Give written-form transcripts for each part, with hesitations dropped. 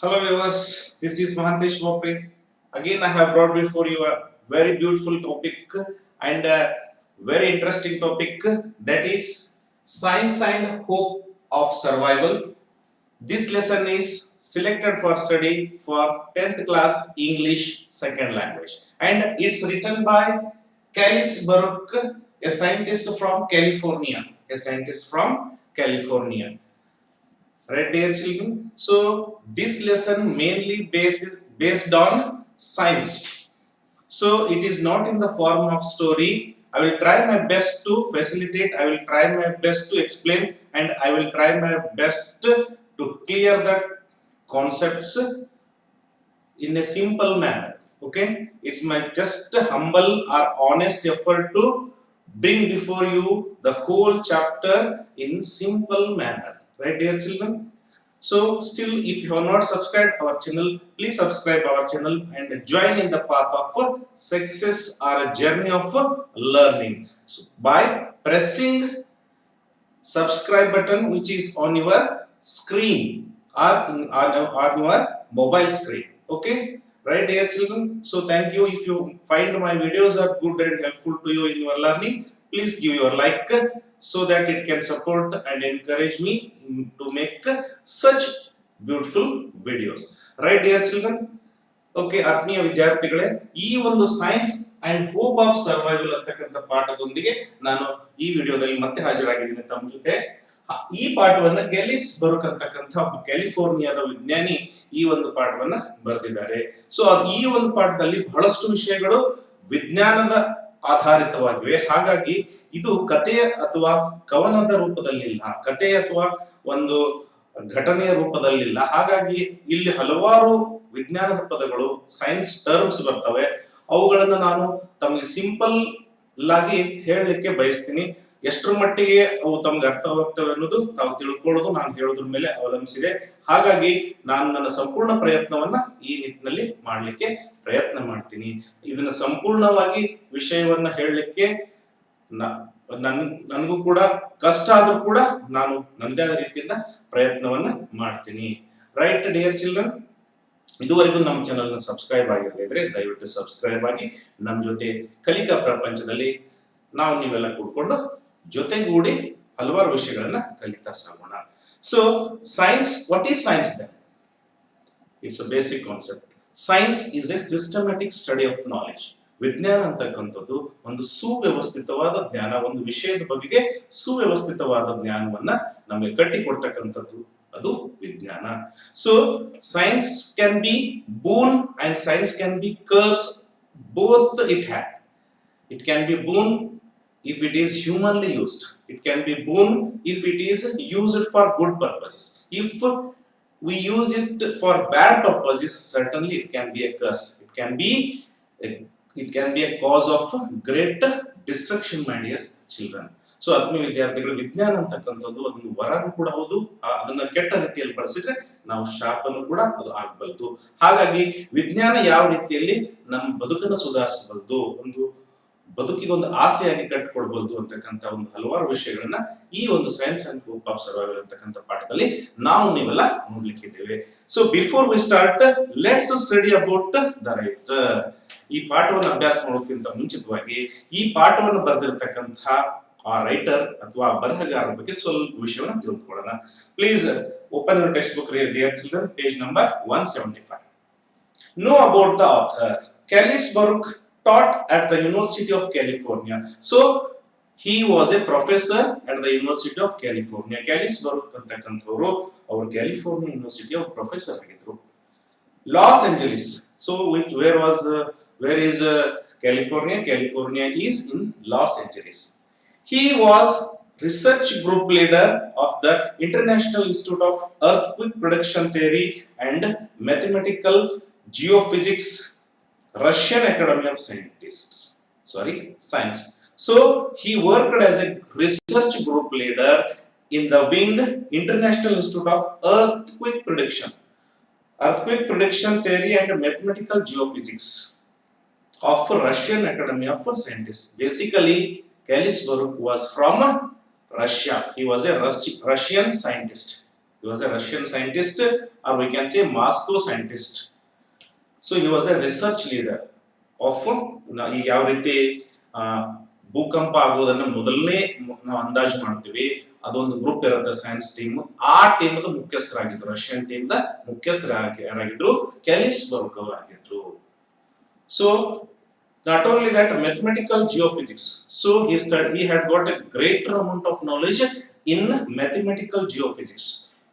Hello viewers, this is Mahantesh Bopre. Again, I have brought before you a very beautiful topic and a very interesting topic, that is science and hope of survival. This lesson is selected for study for 10th class English second language, and it's written by Callis Baruch, a scientist from California. A scientist from California. Right, dear children? So this lesson mainly based on science. So it is not in the form of story. I will try my best to facilitate, I will try my best to explain, and I will try my best to clear the concepts in a simple manner. Okay, it's my just humble or honest effort to bring before you the whole chapter in simple manner. Right, dear children? So still, if you are not subscribed our channel, please subscribe our channel and join in the path of success or a journey of learning. So by pressing subscribe button which is on your screen or on your mobile screen. Okay, right, dear children? So thank you. If you find my videos are good and helpful to you in your learning, please give your like so that it can support and encourage me to make such beautiful videos. Right, dear children? Okay ಆತ್ಮೀಯ ವಿದ್ಯಾರ್ಥಿಗಳೇ, ಈ ಒಂದು science and hope of survival ಅಂತಕ್ಕಂಥ ಪಾಠದೊಂದಿಗೆ ನಾನು ಈ ವಿಡಿಯೋದಲ್ಲಿ ಮತ್ತೆ ಹಾಜರಾಗಿದ್ದೀನಿ ತಮ್ಮ ಜೊತೆ. ಈ ಪಾಠವನ್ನ ಗೆಲಿಸ್ ಬರುಕ್ ಅಂತಕ್ಕಂಥ ಕ್ಯಾಲಿಫೋರ್ನಿಯಾದ ವಿಜ್ಞಾನಿ ಈ ಒಂದು ಪಾಠವನ್ನ ಬರೆದಿದ್ದಾರೆ. ಸೊ ಈ ಒಂದು ಪಾಠದಲ್ಲಿ ಬಹಳಷ್ಟು ವಿಷಯಗಳು ವಿಜ್ಞಾನದ ಆಧಾರಿತವಾಗಿವೆ. ಹಾಗಾಗಿ ಇದು ಕಥೆಯ ಅಥವಾ ಕವನದ ರೂಪದಲ್ಲಿಲ್ಲ, ಕಥೆ ಅಥವಾ ಒಂದು ಘಟನೆಯ ರೂಪದಲ್ಲಿಲ್ಲ. ಹಾಗಾಗಿ ಇಲ್ಲಿ ಹಲವಾರು ವಿಜ್ಞಾನದ ಪದಗಳು, ಸೈನ್ಸ್ ಟರ್ಮ್ಸ್ ಬರ್ತವೆ. ಅವುಗಳನ್ನು ನಾನು ತಮಗೆ ಸಿಂಪಲ್ ಆಗಿ ಹೇಳಲಿಕ್ಕೆ ಬಯಸ್ತೀನಿ. ಎಷ್ಟರ ಮಟ್ಟಿಗೆ ಅವು ತಮ್ಗೆ ಅರ್ಥವಾಗ್ತವೆ ಅನ್ನೋದು ತಾವು ತಿಳ್ಕೊಳ್ಳೋದು ನಾನು ಹೇಳೋದ್ರ ಮೇಲೆ ಅವಲಂಬಿಸಿದೆ. ಹಾಗಾಗಿ ನಾನು ನನ್ನ ಸಂಪೂರ್ಣ ಪ್ರಯತ್ನವನ್ನ ಈ ನಿಟ್ಟಿನಲ್ಲಿ ಮಾಡ್ಲಿಕ್ಕೆ ಪ್ರಯತ್ನ ಮಾಡ್ತೀನಿ. ಇದನ್ನ ಸಂಪೂರ್ಣವಾಗಿ ವಿಷಯವನ್ನ ಹೇಳಲಿಕ್ಕೆ ನನಗೂ ಕೂಡ ಕಷ್ಟ ಆದ್ರೂ ಕೂಡ ನಾನು ನನ್ನದೇ ಆದ ರೀತಿಯಿಂದ ಪ್ರಯತ್ನವನ್ನ ಮಾಡ್ತೀನಿ. Right, dear children? ಇದುವರೆಗೂ ನಮ್ಮ ಚಾನಲ್ ನ ಸಬ್ಸ್ಕ್ರೈಬ್ ಆಗಿರಲಿದ್ರೆ ದಯವಿಟ್ಟು ಸಬ್ಸ್ಕ್ರೈಬ್ ಆಗಿ ನಮ್ಮ ಜೊತೆ ಕಲಿಕಾ ಪ್ರಪಂಚದಲ್ಲಿ ನಾವು ನೀವೆಲ್ಲ ಕೂಡ್ಕೊಂಡು ಜೊತೆಗೂಡಿ ಹಲವಾರು ವಿಷಯಗಳನ್ನ ಕಲಿತಾ ಸಾಗೋಣ. So science, what is science then? It's a basic concept. Science is a systematic study of knowledge. ವಿಜ್ಞಾನ ಅಂತಕ್ಕಂಥದ್ದು ಒಂದು ಸುವ್ಯವಸ್ಥಿತವಾದ ಜ್ಞಾನ, ಒಂದು ವಿಷಯದ ಬಗೆಗೆ ಸುವ್ಯವಸ್ಥಿತವಾದ ಜ್ಞಾನವನ್ನ ನಮಗೆ ಕಟ್ಟಿಕೊಡ್ತಕ್ಕಂಥದ್ದು ಅದು ವಿಜ್ಞಾನ. So science can be boon and science can be curse. Both it can be boon if it is humanly used, it can be boon if it is used for good purposes. If we use it for bad purposes, certainly it can be a curse. It can be a cause of great destruction, my dear children. So ಆತ್ಮೀಯ ವಿದ್ಯಾರ್ಥಿಗಳು, ವಿಜ್ಞಾನ ಅಂತಕ್ಕಂಥದ್ದು ಅದೊಂದು ವರನು ಕೂಡ ಹೌದು. ಅದನ್ನ ಕೆಟ್ಟ ರೀತಿಯಲ್ಲಿ ಬಳಸಿದ್ರೆ ನಾವು ಶಾಪನು ಕೂಡ ಅದು ಆಗಬಲ್ದು. ಹಾಗಾಗಿ ವಿಜ್ಞಾನ ಯಾವ ರೀತಿಯಲ್ಲಿ ನಮ್ಮ ಬದುಕನ್ನು ಸುಧಾರಿಸಬಲ್ದು, ಒಂದು ಬದುಕಿಗೆ ಒಂದು ಆಸೆಯಾಗಿ ಕಟ್ಟಿಕೊಡ್ಬಲ್ದು ಅಂತಕ್ಕಂಥ ಒಂದು ಹಲವಾರು ವಿಷಯಗಳನ್ನ ಈ ಒಂದು science and hope of survival ಅಂತಕ್ಕಂಥ ಪಾಠದಲ್ಲಿ ನಾವು ನೀವೆಲ್ಲ ನೋಡ್ಲಿಕ್ಕಿದ್ದೇವೆ. So before we start, let's study about the writer. ಈ ಪಾಠವನ್ನು ಅಭ್ಯಾಸ ಮಾಡೋಕ್ಕಿಂತ ಮುಂಚಿತವಾಗಿ ಈ ಪಾಠವನ್ನು ಬರೆದಿರತಕ್ಕಂಥ ಆ ರೈಟರ್ ಅಥವಾ ಬರಹಗಾರರ ಬಗ್ಗೆ ಸ್ವಲ್ಪ ವಿಷಯವನ್ನು ತಿಳಿದುಕೊಳ್ಳೋಣ. Please open your text book, dear children, page number 175. Know about the author. Callis Baruch taught at the University of California. So he was a professor at the University of California. Callis Baruch ಅಂತಕ್ಕಂಥವರು ಅವರು California ಯೂನಿವರ್ಸಿಟಿಯ professor ಆಗಿದ್ರು. Los Angeles. So where is California? California is in Los Angeles. He was research group leader of the International Institute of Earthquake Prediction Theory and Mathematical Geophysics, Russian Academy of Science. So he worked as a research group leader in the winged International Institute of Earthquake Prediction Theory and Mathematical Geophysics of Russian Academy of Scientists. Basically, Callis Baruch was from Russia. He was a Russian scientist. He was a Russian scientist, or we can say Moscow scientist. So he was a research leader of ಈಗ ಯಾವ ರೀತಿ ಆ, ಭೂಕಂಪ ಆಗೋದನ್ನ ಮೊದಲನೇ ನಾವು ಅಂದಾಜು ಮಾಡ್ತೀವಿ, ಅದೊಂದು ಗ್ರೂಪ್ ಇರುತ್ತೆ ಸೈನ್ಸ್ ಟೀಮ್. ಆ ಟೀಮ್ ಮುಖ್ಯಸ್ಥರಾಗಿದ್ರು, ರಷ್ಯನ್ ಟೀಮ್ ದ ಮುಖ್ಯಸ್ಥರಾಗಿದ್ರು ಕ್ಯಾಲಿಸ್ಬರ್ಗ್ ಅವರಾಗಿದ್ರು. So not only that, mathematical geophysics. So he had got a greater amount of knowledge in mathematical geophysics.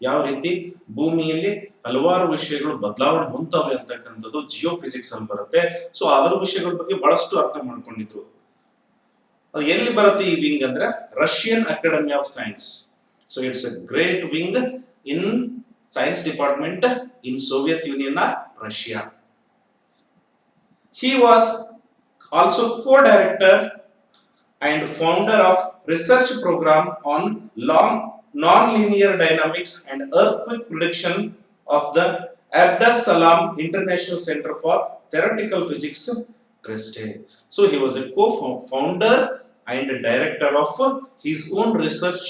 ಯಾವ ರೀತಿ ಭೂಮಿಯಲ್ಲಿ ಹಲವಾರು ವಿಷಯಗಳು ಬದಲಾವಣೆ ಹೊಂದವೆ ಅಂತಕ್ಕಂಥದ್ದು ಜಿಯೋಫಿಸಿಕ್ಸ್ ಅಲ್ಲಿ ಬರುತ್ತೆ. ಸೊ ಅದರ ವಿಷಯಗಳ ಬಗ್ಗೆ ಬಹಳಷ್ಟು ಅರ್ಥ ಮಾಡ್ಕೊಂಡಿದ್ರು. ಅದು ಎಲ್ಲಿ ಬರುತ್ತೆ ಈ ವಿಂಗ್ ಅಂದ್ರೆ Russian academy of Science. So it's a great wing in science department in Soviet Union or Russia. He was also co-director and founder of research program on non-linear dynamics and earthquake prediction of the Abdus Salam International Center for Theoretical Physics, Dresden. So he was a co-founder and director of his own research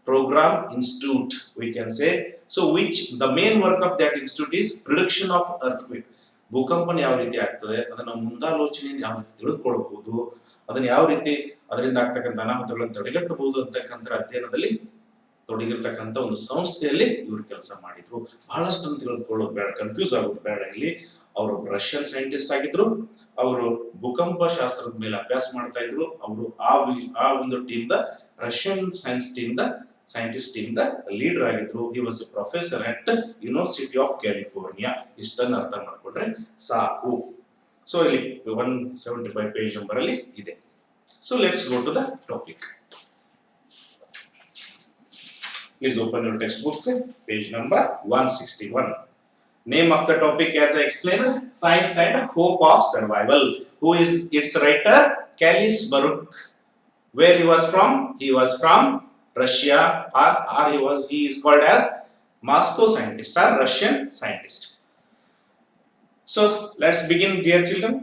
program institute, we can say. So which the main work of that institute is prediction of earthquake. ಭೂಕಂಪನ ಯಾವ ರೀತಿ ಆಗ್ತದೆ, ಅದನ್ನ ಮುಂದಾಲೋಚನೆಯಿಂದ ಯಾವ ರೀತಿ ತಿಳಿದುಕೊಳ್ಳಬಹುದು, ಅದನ್ನ ಯಾವ ರೀತಿ ಅದರಿಂದ ಆಗ್ತಕ್ಕಂಥ ಅನಾಹುತಗಳನ್ನು ತಡೆಗಟ್ಟಬಹುದು ಅಂತಕ್ಕಂಥ ಅಧ್ಯಯನದಲ್ಲಿ ತೊಡಗಿರ್ತಕ್ಕಂಥ ಒಂದು ಸಂಸ್ಥೆಯಲ್ಲಿ ಇವರು ಕೆಲಸ ಮಾಡಿದ್ರು. ಬಹಳಷ್ಟು ತಿಳಿದುಕೊಳ್ಳೋದು ಬೇಡ, ಕನ್ಫ್ಯೂಸ್ ಆಗೋದು ಬೇಡ. ಇಲ್ಲಿ ಅವರು ರಷ್ಯನ್ ಸೈಂಟಿಸ್ಟ್ ಆಗಿದ್ರು, ಅವರು ಭೂಕಂಪ ಶಾಸ್ತ್ರದ ಮೇಲೆ ಅಭ್ಯಾಸ ಮಾಡ್ತಾ ಇದ್ರು. ಅವರು ಆ ಒಂದು ಟೀಮ್ ದ ರಷ್ಯನ್ ಸೈನ್ಸ್ ಟೀಮ್ ದ ಸೈಂಟಿಸ್ಟ್ ಟೀಮ್ ದ ಲೀಡರ್ ಆಗಿದ್ರು. He was a professor at university of California. ಇಷ್ಟನ್ನು ಅರ್ಥ ಮಾಡ್ಕೊಂಡ್ರೆ ಸಾಕು. ಸೊ ಇಲ್ಲಿ 175 ಪೇಜ್ ನಂಬರ್ ಅಲ್ಲಿ ಇದೆ. So let's go to the topic. Please open your textbook, page number 161. Name of the topic, as I explained, Science and Hope of Survival. Who is its writer? Calis-Baruch. Where he was from? He was from Russia, or he is called as Moscow scientist or Russian scientist. So let's begin, dear children.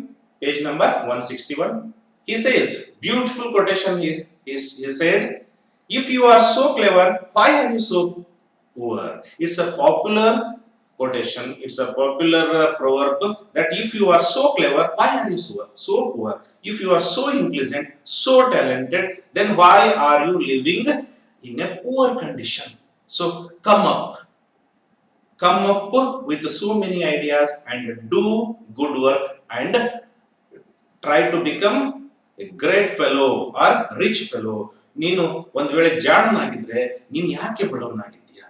Page number 161. He says, beautiful quotation. He said, if you are so clever, why are you so poor? It's a popular quotation. It's a popular proverb that if you are so clever, why are you so poor? If you are so intelligent, so talented, then why are you living in a poor condition? So come up with so many ideas and do good work and try to become a great fellow or rich fellow. ನೀನು ಒಂದ್ ವೇಳೆ ಜಾಣನಾಗಿದ್ರೆ ನೀನ್ ಯಾಕೆ ಬಡವನಾಗಿದ್ದೀಯ?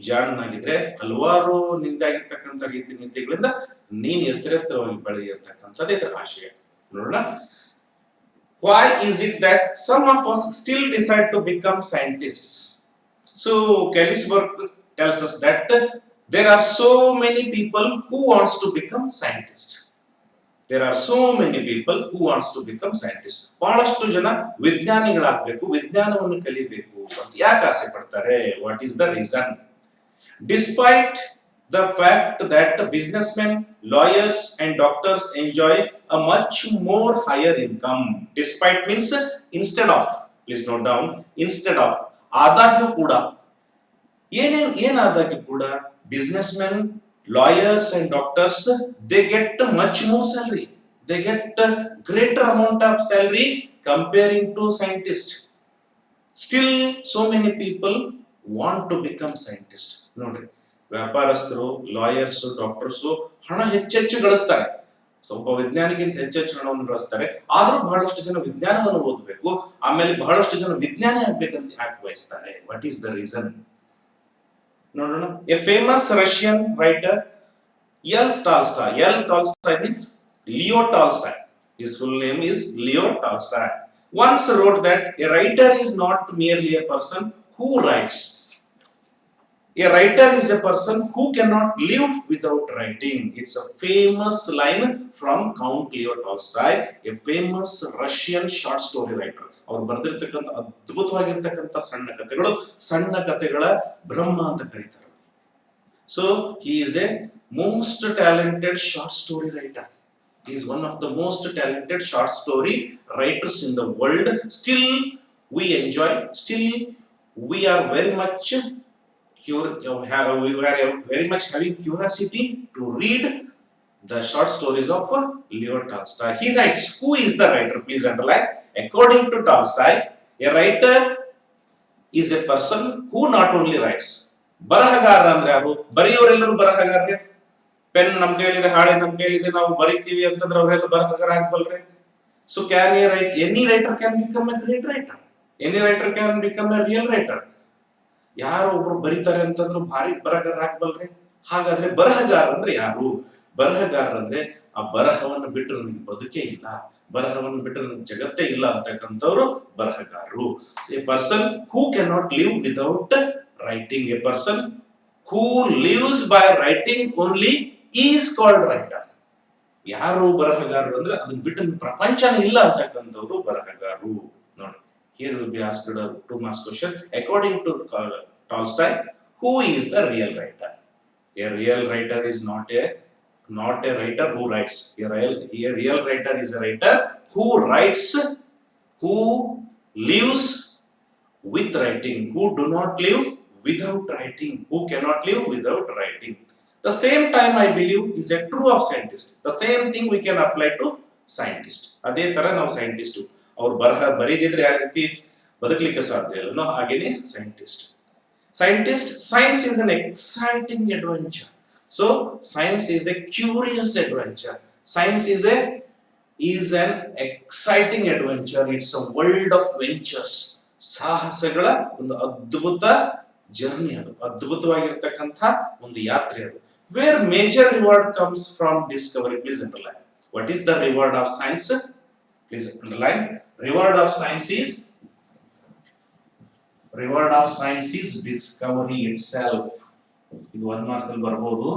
ಜಾಣನಾಗಿದ್ರೆ ಹಲವಾರು ನಿಂದಾಗಿರ್ತಕ್ಕಂಥ ರೀತಿ ನೀತಿಗಳಿಂದ ನೀನ್ ಎತ್ತರವಾಗಿ ಬೆಳೆಯತಕ್ಕಂಥದ್ದೇ ಇದರ ಆಶಯ. ನೋಡೋಣ. Why is it that some of us still decide to become scientists? So Calis-Baruch tells us that there are so many people who wants to become scientists. There are so many people who wants to become scientists. ಬಹಳಷ್ಟು ಜನ ವಿಜ್ಞಾನಿಗಳಾಗಬೇಕು, ವಿಜ್ಞಾನವನ್ನು ಕಲಿಬೇಕು ಅಂತ ಯಾಕೆ ಆಸೆ ಪಡ್ತಾರೆ? What is the reason? Despite the fact that businessmen, lawyers and doctors enjoy a much more higher income. Despite means instead of, please note down, instead of. ಆದಾಗ್ಯೂ ಕೂಡ ಏನಾದಾಗ್ಯೂ ಕೂಡ businessmen, lawyers and doctors, they get much more salary. They get a greater amount of salary comparing to scientists. Still so many people want to become scientists. ನೋಡ್ರಿ, ವ್ಯಾಪಾರಸ್ಥರು, lawyers, doctors ಹಣ ಹೆಚ್ಚೆಚ್ಚು ಗಳಿಸ್ತಾರೆ. ಸ್ವಲ್ಪ ವಿಜ್ಞಾನಿಗಿಂತ ಹೆಚ್ಚೆಚ್ಚು ಹಣವನ್ನು ಗಳಿಸ್ತಾರೆ. ಆದ್ರೂ ಬಹಳಷ್ಟು ಜನ ವಿಜ್ಞಾನವನ್ನು ಓದಬೇಕು, ಆಮೇಲೆ ಬಹಳಷ್ಟು ಜನ ವಿಜ್ಞಾನಿ ಆಗ್ಬೇಕಂತ ಯಾಕೆ ಬಯಸ್ತಾರೆ? What is the reason? ನೋಡೋಣ. A famous Russian writer L. Tolstoy. L. Tolstoy means Leo Tolstoy. His full name is Leo Tolstoy. Once wrote that a writer is not merely a person who writes. A writer is a person who cannot live without writing. It's a famous line from Count Leo Tolstoy, a famous Russian short story writer. ಅವರು ಬರೆದಿರ್ತಕ್ಕಂಥ ಅದ್ಭುತವಾಗಿರ್ತಕ್ಕಂಥ ಸಣ್ಣ ಕಥೆಗಳ ಬ್ರಹ್ಮ ಅಂತ ಕರೀತಾರೆ. So he is a most talented short story writer. He is one of the most talented short story writers in the world. Still we enjoy, still we are very much we were very much having curiosity to read the short stories of Leo Tolstoy. He writes, who is the writer? Please underline. According to Tolstoy, a writer is a person who not only writes. ಬರಹಗಾರ ಅಂದ್ರೆ ಯಾರು? ಬರೆಯೋರೆಲ್ಲರೂ ಬರಹಗಾರರೇ. Pen ನಮ್ಮ ಕೈಲಿದೆ, ಹಾಳೆ ನಮ್ಮ ಕೈಲಿದೆ, ನಾವು ಬರೀತೀವಿ ಅಂತಂದ್ರೆ ಅವರೆಲ್ಲ ಬರಹಗಾರ ಆಗ್ಬಲ್ರೆ. So can a write? Any writer can become a great writer. Any writer can become a real writer. ಯಾರು ಒಬ್ರು ಬರೀತಾರೆ ಅಂತಂದ್ರು ಭಾರಿ ಬರಹಗಾರ ಆಗ್ಬಲ್ರೆ. ಹಾಗಾದ್ರೆ ಬರಹಗಾರ ಅಂದ್ರೆ ಯಾರು? ಬರಹಗಾರ ಅಂದ್ರೆ ಆ ಬರಹವನ್ನು ಬಿಟ್ಟು ನನಗೆ ಬದುಕೇ ಇಲ್ಲ, ಬರಹವನ್ನು ಬಿಟ್ಟು ನನಗೆ ಜಗತ್ತೇ ಇಲ್ಲ ಅಂತಕ್ಕಂಥವ್ರು ಬರಹಗಾರರು. A person who can not live without writing. A person who lives by writing only is called writer. ಯಾರು ಬರಹಗಾರರು ಅಂದ್ರೆ ಅದನ್ನ ಬಿಟ್ಟು ಪ್ರಪಂಚನೇ ಇಲ್ಲ ಅಂತಕ್ಕಂಥವ್ರು ಬರಹಗಾರರು. ನೋಡಿ, here will be asked a 2 marks question. According to Tolstoy, who is the real writer? A real writer is not a writer who writes. A real writer is a writer who writes, who lives with writing, who do not live without writing, who cannot live without writing. The same time I believe is a true of scientist. The same thing we can apply to scientist. ಅದೇ ತರ ನಾವು scientist, ಅವ್ರು ಬರೀದಿದ್ರೆ ಯಾವ ರೀತಿ ಬದುಕಲಿಕ್ಕೆ ಸಾಧ್ಯ ಇಲ್ಲನೋ ಹಾಗೇನೆ scientist. Science is an exciting adventure. So science is a curious adventure. Science is an exciting adventure. It's a world of ventures. ಸಾಹಸಗಳ ಒಂದು ಅದ್ಭುತ ಜರ್ನಿ, ಅದು ಅದ್ಭುತವಾಗಿರ್ತಕ್ಕಂಥ ಒಂದು ಯಾತ್ರೆ ಅದು. Where major reward comes from discovery. Please underline. What is the reward of science? Please underline. Reward of science is discovery itself. ಇದು 1 marks ಅಲ್ಲಿ ಬರಬಹುದು.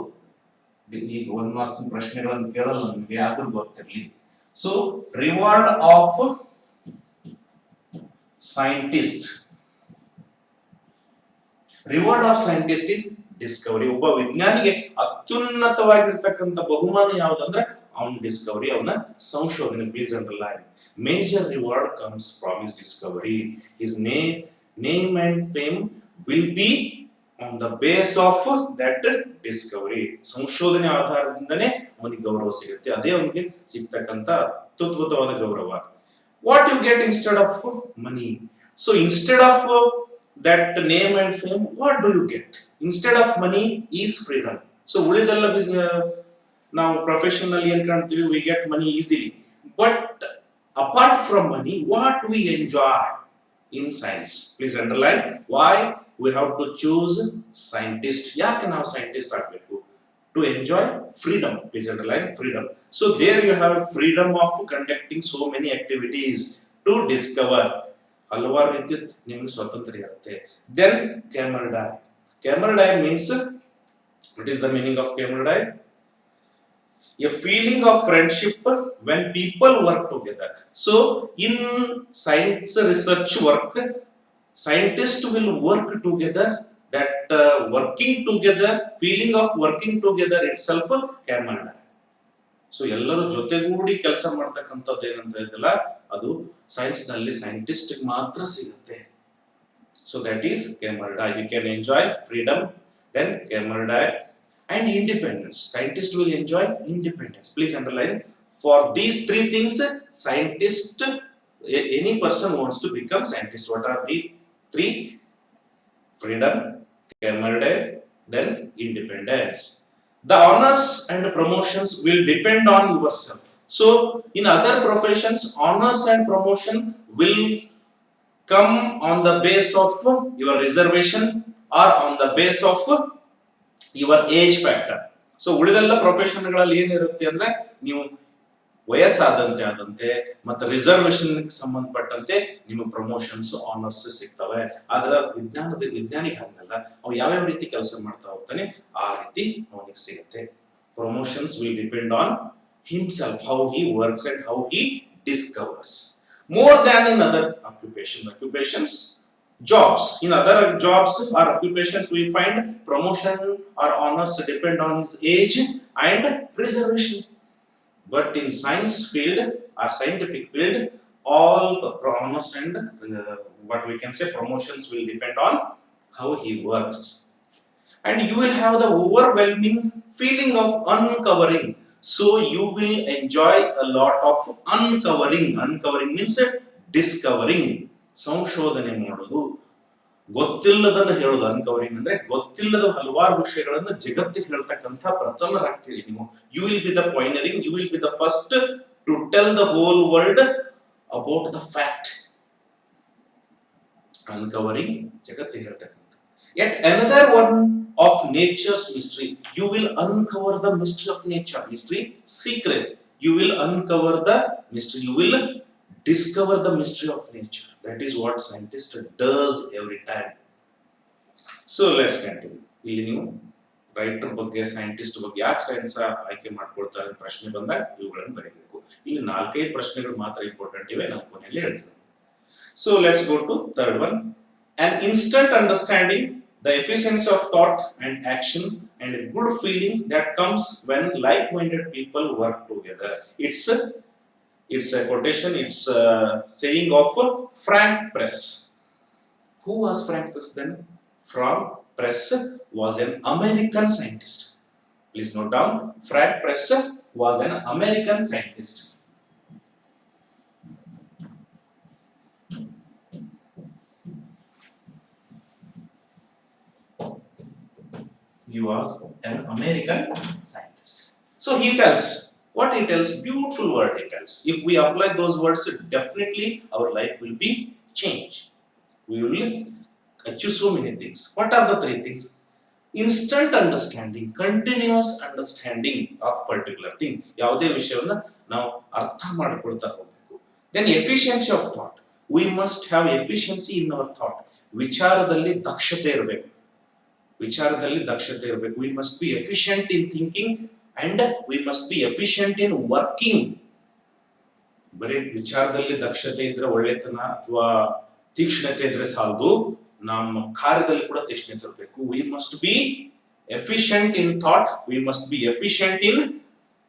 ಈಗ 1 ಮಾರ್ಕ್ಸ್ ಪ್ರಶ್ನೆಗಳನ್ನು ಕೇಳಲ್ಲ ನಿಮಗೆ, ಆದ್ರೂ ಗೊತ್ತಿರಲಿ. So reward of scientist is Discovery. ಒಬ್ಬ ವಿಜ್ಞಾನಿಗೆ ಅತ್ಯುನ್ನತವಾಗಿರ್ತಕ್ಕಂಥ ಬಹುಮಾನ ಯಾವುದಂದ್ರೆ ಅವನ ಡಿಸ್ಕವರಿ, ಅವನ ಸಂಶೋಧನೆ. Please underline. Major reward comes from his Discovery. His name and fame will be on the base of that Discovery. ಸಂಶೋಧನೆ ಆಧಾರದಿಂದನೇ ಅವನಿಗೆ ಗೌರವ ಸಿಗುತ್ತೆ, ಅದೇ ಅವನಿಗೆ ಸಿಗ್ತಕ್ಕಂಥ ಅತ್ಯದ್ಭುತವಾದ ಗೌರವ. What you get instead of money? So instead of that name and fame, what do you get? Instead of money is freedom. So ಉಳಿದೆಲ್ಲ ನಾವು ಪ್ರೊಫೆಷನಲ್ ಏನ್ ಕಾಣ್ತೀವಿ, we get money easily, but apart from money, what we enjoy in science? Please underline why we have to choose scientist. ಯಾಕೆ ನಾವು scientist ಆಗಬೇಕು? To enjoy freedom. Please underline freedom. So there you have freedom of conducting so many activities to discover. ಹಲವಾರು ರೀತಿ ನಿಮಗೆ ಸ್ವಾತಂತ್ರ್ಯ ಇರುತ್ತೆ. Then camaraderie. Camaraderie means, what is the meaning of camaraderie? A feeling of friendship when people work together. So in science research work, scientists will work together. That working together, feeling of working together itself camaraderie. So ಎಲ್ಲರೂ ಜೊತೆಗೂಡಿ ಕೆಲಸ ಮಾಡ್ತಕ್ಕಂಥದ್ದು ಏನಂತ ಇದೆಯಲ್ಲ, ಅದು science ನಲ್ಲಿ scientist ಮಾತ್ರ ಸಿಗುತ್ತೆ. So that is camaraderie. You can enjoy freedom, then camaraderie and independence. Scientist will enjoy independence. Please underline. For these 3 things, scientist, any person wants to become scientist. What are the 3? Freedom, camaraderie, then independence. The honors and promotions will depend on yourself. So in other professions, honors and promotion will come on the base of your reservation or on the base of your age factor. So ಉಳಿದೆಲ್ಲ profession ಗಳಲ್ಲಿ ಏನಿರುತ್ತೆ ಅಂದ್ರೆ, ನೀವು ವಯಸ್ಸಾದಂತೆ ಮತ್ತೆ reservation ಸಂಬಂಧಪಟ್ಟಂತೆ ನಿಮಗೆ promotions, honours ಸಿಗ್ತವೆ. ಆದ್ರೆ ವಿಜ್ಞಾನಿಗೆ ಹಾಗಲ್ಲ, ಅವ್ನು ಯಾವ್ಯಾವ ರೀತಿ ಕೆಲಸ ಮಾಡ್ತಾ ಹೋಗ್ತಾನೆ ಆ ರೀತಿ ಅವನಿಗೆ ಸಿಗುತ್ತೆ. Promotions will depend on himself, how he works and how he discovers. More than in other occupations, jobs. In other jobs or occupations, we find promotion or honors depend on his age and reservation. But in science field or scientific field, all honors and what we can say promotions will depend on how he works. and you will have the overwhelming feeling of uncovering. So you will enjoy a lot of uncovering. Uncovering means discovering, ಸಂಶೋಧನೆ ಮಾಡೋದು, ಗೊತ್ತಿಲ್ಲದನ್ನ ಹೇಳೋದು. ಅನ್ಕವರಿಂಗ್ ಅಂದ್ರೆ ಗೊತ್ತಿಲ್ಲದ ಹಲವಾರು ವಿಷಯಗಳನ್ನು ಜಗತ್ತಿಗೆ ಹೇಳ್ತಕ್ಕಂಥ ಪ್ರಥಮರಾಗ್ತೀರಿ ನೀವು. You will be the pioneering, you will be the first to tell the whole world about the fact. Uncovering ಜಗತ್ತಿಗೆ ಹೇಳ್ತಕ್ಕಂಥ. Yet another one of nature's mystery, you will uncover the mystery of nature. Mystery, secret. You will uncover the mystery, you will discover the mystery of nature. That is what scientist does every time. So let's continue. ಇಲ್ಲಿ ನೀವು writer ಬಗ್ಗೆ, scientist ಬಗ್ಗೆ ಯಾಕೆ science ಆಯ್ಕೆ ಮಾಡ್ಕೊಳ್ತಾರೆ ಪ್ರಶ್ನೆ ಬಂದಾಗ ಇವುಗಳನ್ನು ಬರೀಬೇಕು. ಇಲ್ಲಿ 4-5 ಪ್ರಶ್ನೆಗಳು ಮಾತ್ರ ಇಂಪಾರ್ಟೆಂಟ್ ಇವೆ, ನಾನು ಕೊನೆಯಲ್ಲಿ ಹೇಳ್ತೀನಿ. So let's go to third one. An instant understanding, the efficiency of thought and action, and a good feeling that comes when like-minded people work together. It's a quotation, it's a saying of Frank Press. Who was Frank Press then? Frank Press was an American scientist. Please note down, Frank Press was an American scientist. He was an American scientist. So he tells, what he tells, beautiful word he tells. If we apply those words, definitely our life will be changed. We will achieve so many things. What are the 3 things? Instant understanding, continuous understanding of particular thing. ಯಾವುದೇ ವಿಷಯವನ್ನು ನಾವು ಅರ್ಥ ಮಾಡಿಕೊಳ್ತಾ ಹೋಗಬೇಕು. Then efficiency of thought. We must have efficiency in our thought. ವಿಚಾರದಲ್ಲಿ ದಕ್ಷತೆ ಇರಬೇಕು. ವಿಚಾರದಲ್ಲಿ ದಕ್ಷತೆ ಇರಬೇಕು. We must be efficient in thinking and we must be efficient in working. ಬರೀ ವಿಚಾರದಲ್ಲಿ ದಕ್ಷತೆ ಇದ್ರೆ, ಒಳ್ಳೆತನ ಅಥವಾ ತೀಕ್ಷ್ಣತೆ ಇದ್ರೆ ಸಾಲದು, ನಮ್ಮ ಕಾರ್ಯದಲ್ಲಿ ಕೂಡ ತೀಕ್ಷ್ಣತೆ ಇರಬೇಕು. We must be efficient in thought, we must be efficient in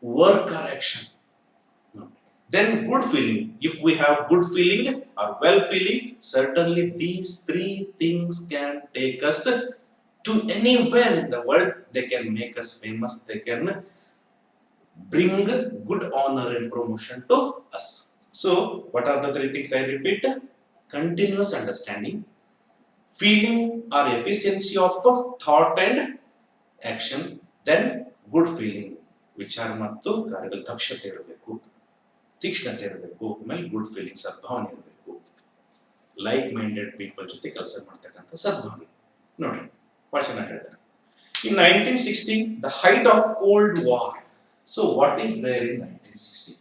work or action. Then good feeling. If we have good feeling or well feeling, certainly these 3 things can take us to anywhere in the world. They can make us famous, they can bring good honor and promotion to us. So what are the 3 things I repeat? Continuous understanding, feeling or efficiency of thought and action, then good feeling. ವಿಚಾರ ಮತ್ತು ಕಾರ್ಯದಲ್ಲಿ ದಕ್ಷತೆ ಇರಬೇಕು, ತೀಕ್ಷ್ಣತೆ ಇರಬೇಕು, ಆಮೇಲೆ good feeling, ಸದ್ಭಾವನೆ ಇರಬೇಕು. Like minded people ಜೊತೆ ಕೆಲಸ ಮಾಡ್ತಕ್ಕಂಥ ಸದ್ಭಾವನೆ. ನೋಡ್ರಿ ಬಹಳ ಚೆನ್ನಾಗಿ ಹೇಳ್ತಾರೆ. In 1960, the height of Cold War. So what is there in 1960?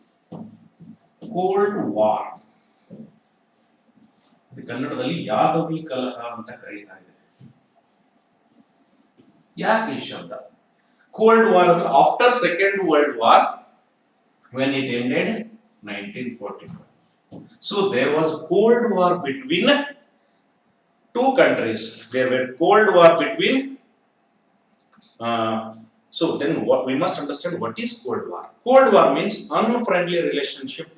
Cold War. ಇದು ಕನ್ನಡದಲ್ಲಿ ಯಾದವಿ ಕಲಹ ಅಂತ ಕರೀತಾ ಇದೆ. ಯಾಕೆ ಈ ಶಬ್ದ? ಕೋಲ್ಡ್ ವಾರ್ ಅಂದ್ರೆ after second world war, when it ended 1945. So there was Cold War between 2 countries. There were Cold War between so then what we must understand, what is Cold War? Cold War means unfriendly relationship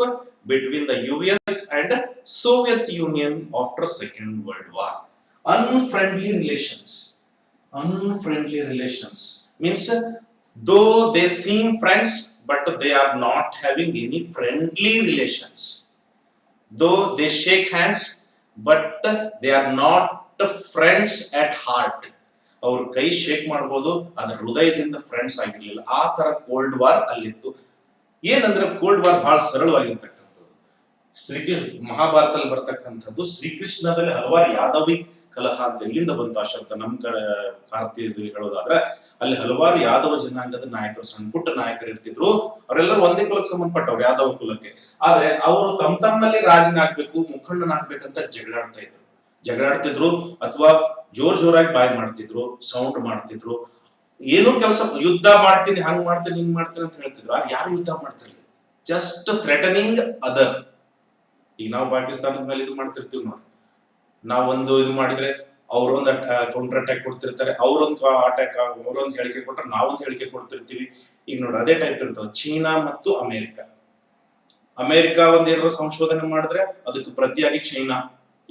between the US and Soviet Union after Second World War. Unfriendly relations. Unfriendly relations means though they seem friends, but they are not having any friendly relations. Though they shake hands, but they are not friends at heart. ಅವ್ರ ಕೈ shake ಮಾಡಬಹುದು, ಅದ್ರ ಹೃದಯದಿಂದ friends ಆಗಿರ್ಲಿಲ್ಲ. ಆ ತರ cold war ಅಲ್ಲಿತ್ತು. ಏನಂದ್ರೆ cold war ಬಹಳ ಸರಳವಾಗಿರ್ತಕ್ಕಂಥದ್ದು. ಮಹಾಭಾರತದಲ್ಲಿ ಬರ್ತಕ್ಕಂಥದ್ದು ಶ್ರೀಕೃಷ್ಣದಲ್ಲಿ ಹಲವಾರು ಯಾದವಿ ಕಲಹ ಅಂತ ಎಲ್ಲಿಂದ ಬಂತು ಆ ಶಬ್ದ? ನಮ್ಮ ಕಡೆ ಭಾರತೀಯದಲ್ಲಿ ಹೇಳೋದಾದ್ರೆ ಅಲ್ಲಿ ಹಲವಾರು ಯಾದವ ಜನಾಂಗದ ನಾಯಕರು, ಸಣ್ಣ ಪುಟ್ಟ ನಾಯಕರು ಇರ್ತಿದ್ರು. ಅವರೆಲ್ಲರೂ ಒಂದೇ ಕುಲಕ್ಕೆ ಸಂಬಂಧಪಟ್ಟವ್ರು, ಯಾದವ ಕುಲಕ್ಕೆ. ಆದ್ರೆ ಅವರು ತಮ್ಮಲ್ಲಿ ರಾಜನಾಗ್ಬೇಕು, ಮುಖಂಡನಾಗ್ಬೇಕಂತ ಜಗಳಾಡ್ತಿದ್ರು ಅಥವಾ ಜೋರಾಗಿ ಬಾಯ್ ಮಾಡ್ತಿದ್ರು, ಸೌಂಡ್ ಮಾಡ್ತಿದ್ರು. ಏನೋ ಕೆಲಸ, ಯುದ್ಧ ಮಾಡ್ತೀನಿ, ಹಂಗ್ ಮಾಡ್ತೀನಿ, ಹಿಂಗ್ ಮಾಡ್ತೀನಿ ಅಂತ ಹೇಳ್ತಿದ್ರು. ಆದ್ರೆ ಯಾರು ಯುದ್ಧ ಮಾಡ್ತಿರ್ಲಿಲ್ಲ, ಜಸ್ಟ್ ಥ್ರೆಟನಿಂಗ್ ಅದರ್. ಈಗ ನಾವು ಪಾಕಿಸ್ತಾನದ ಮೇಲೆ ಇದು ಮಾಡ್ತಿರ್ತೀವಿ ನೋಡಿ, ನಾವೊಂದು ಇದು ಮಾಡಿದ್ರೆ ಅವರೊಂದು ಕೌಂಟರ್ ಅಟ್ಯಾಕ್ ಕೊಡ್ತಿರ್ತಾರೆ, ಅವರೊಂದು ಅಟ್ಯಾಕ್, ಅವರೊಂದು ಹೇಳಿಕೆ ಕೊಟ್ಟರೆ ನಾವೊಂದು ಹೇಳಿಕೆ ಕೊಡ್ತಿರ್ತೀವಿ. ಈಗ ನೋಡಿ ಅದೇ ಟೈಪ್ ಇರ್ತದೆ. ಚೀನಾ ಮತ್ತು ಅಮೆರಿಕ ಒಂದೇನಾದ್ರು ಸಂಶೋಧನೆ ಮಾಡಿದ್ರೆ ಅದಕ್ಕೆ ಪ್ರತಿಯಾಗಿ ಚೈನಾ.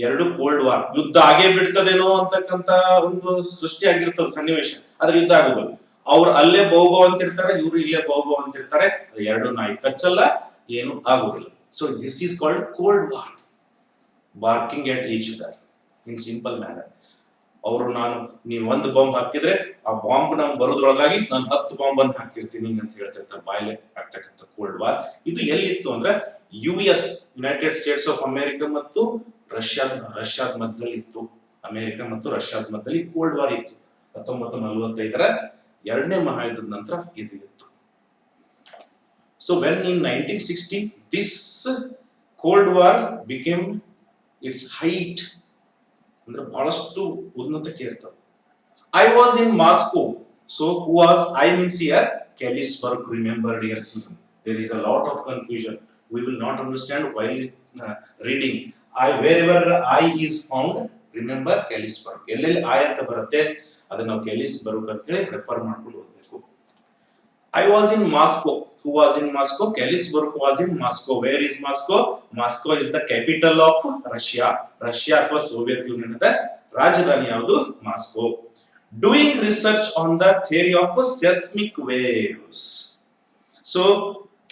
ಎರಡು ಕೋಲ್ಡ್ ವಾರ್, ಯುದ್ಧ ಆಗೇ ಬಿಡ್ತದೇನೋ ಅಂತಕ್ಕಂತ ಒಂದು ಸೃಷ್ಟಿ ಆಗಿರ್ತದೆ ಸನ್ನಿವೇಶ. ಆದ್ರೆ ಯುದ್ಧ ಆಗುದಿಲ್ಲ. ಅವ್ರು ಅಲ್ಲೇ ಬಹುಬೋ ಅಂತಿರ್ತಾರೆ, ಇವ್ರು ಇಲ್ಲೇ ಬಹುಬೋ ಅಂತಿರ್ತಾರೆ, ಎರಡು ನಾಯಿ ಕಚ್ಚಲ್ಲ, ಏನು ಆಗುದಿಲ್ಲ. So this is called cold war, barking at each other in simple manner. ಅವರು ನೀವು ಒಂದು ಬಾಂಬ್ ಹಾಕಿದ್ರೆ ಆ ಬಾಂಬ್ ನಮ್ಗೆ ಬರೋದ್ರೊಳಗಾಗಿ ನಾನು 10 ಬಾಂಬ್ ಅನ್ನು ಹಾಕಿರ್ತೀನಿ ಅಂತ ಹೇಳ್ತಿರ್ತಾರೆ, ಬಾಯ್ಲೆ ಆಗ್ತಕ್ಕಂಥ ಕೋಲ್ಡ್ ವಾರ್. ಇದು ಎಲ್ಲಿತ್ತು ಅಂದ್ರೆ US United States of America ಮತ್ತು ರಷ್ಯಾದ ಮಧ್ಯದಲ್ಲಿ ಇತ್ತು. ಅಮೆರಿಕ ಮತ್ತು ರಷ್ಯಾದ ಮಧ್ಯದಲ್ಲಿ ಕೋಲ್ಡ್ ವಾರ್ ಇತ್ತು. 1945ರ ಎರಡನೇ ಮಹಾಯುದ್ಧದ ನಂತರ ಇದು ಇತ್ತು. So when in 1960 this cold war became it's height, ಅಂದ್ರೆ ಬಹಳಷ್ಟು ಉನ್ನತಕ್ಕೆ ಇರ್ತದೆ. I was in Moscow. So who was I means here Kellisburg. Remember dear children, there is a lot of confusion. We will not understand while reading. Wherever I is found, remember Kellisburg. ಎಲ್ಲೆಲ್ಲಿ I ಅಂತ ಬರುತ್ತೆ ಅದನ್ನ ನಾವು Kellisburg ಅಂತ ಹೇಳಿ refer ಮಾಡ್ಕೊಂಡು ಓದಬೇಕು. I was in Moscow. Who was in Moscow? Kellisburg was in Moscow. Where is Moscow? Moscow is the capital of Russia. Russia ಅಥವಾ ಸೋವಿಯತ್ ಯೂನಿಯನ್ ರಾಜಧಾನಿ ಯಾವುದು? Moscow. Doing research on the theory of seismic waves. So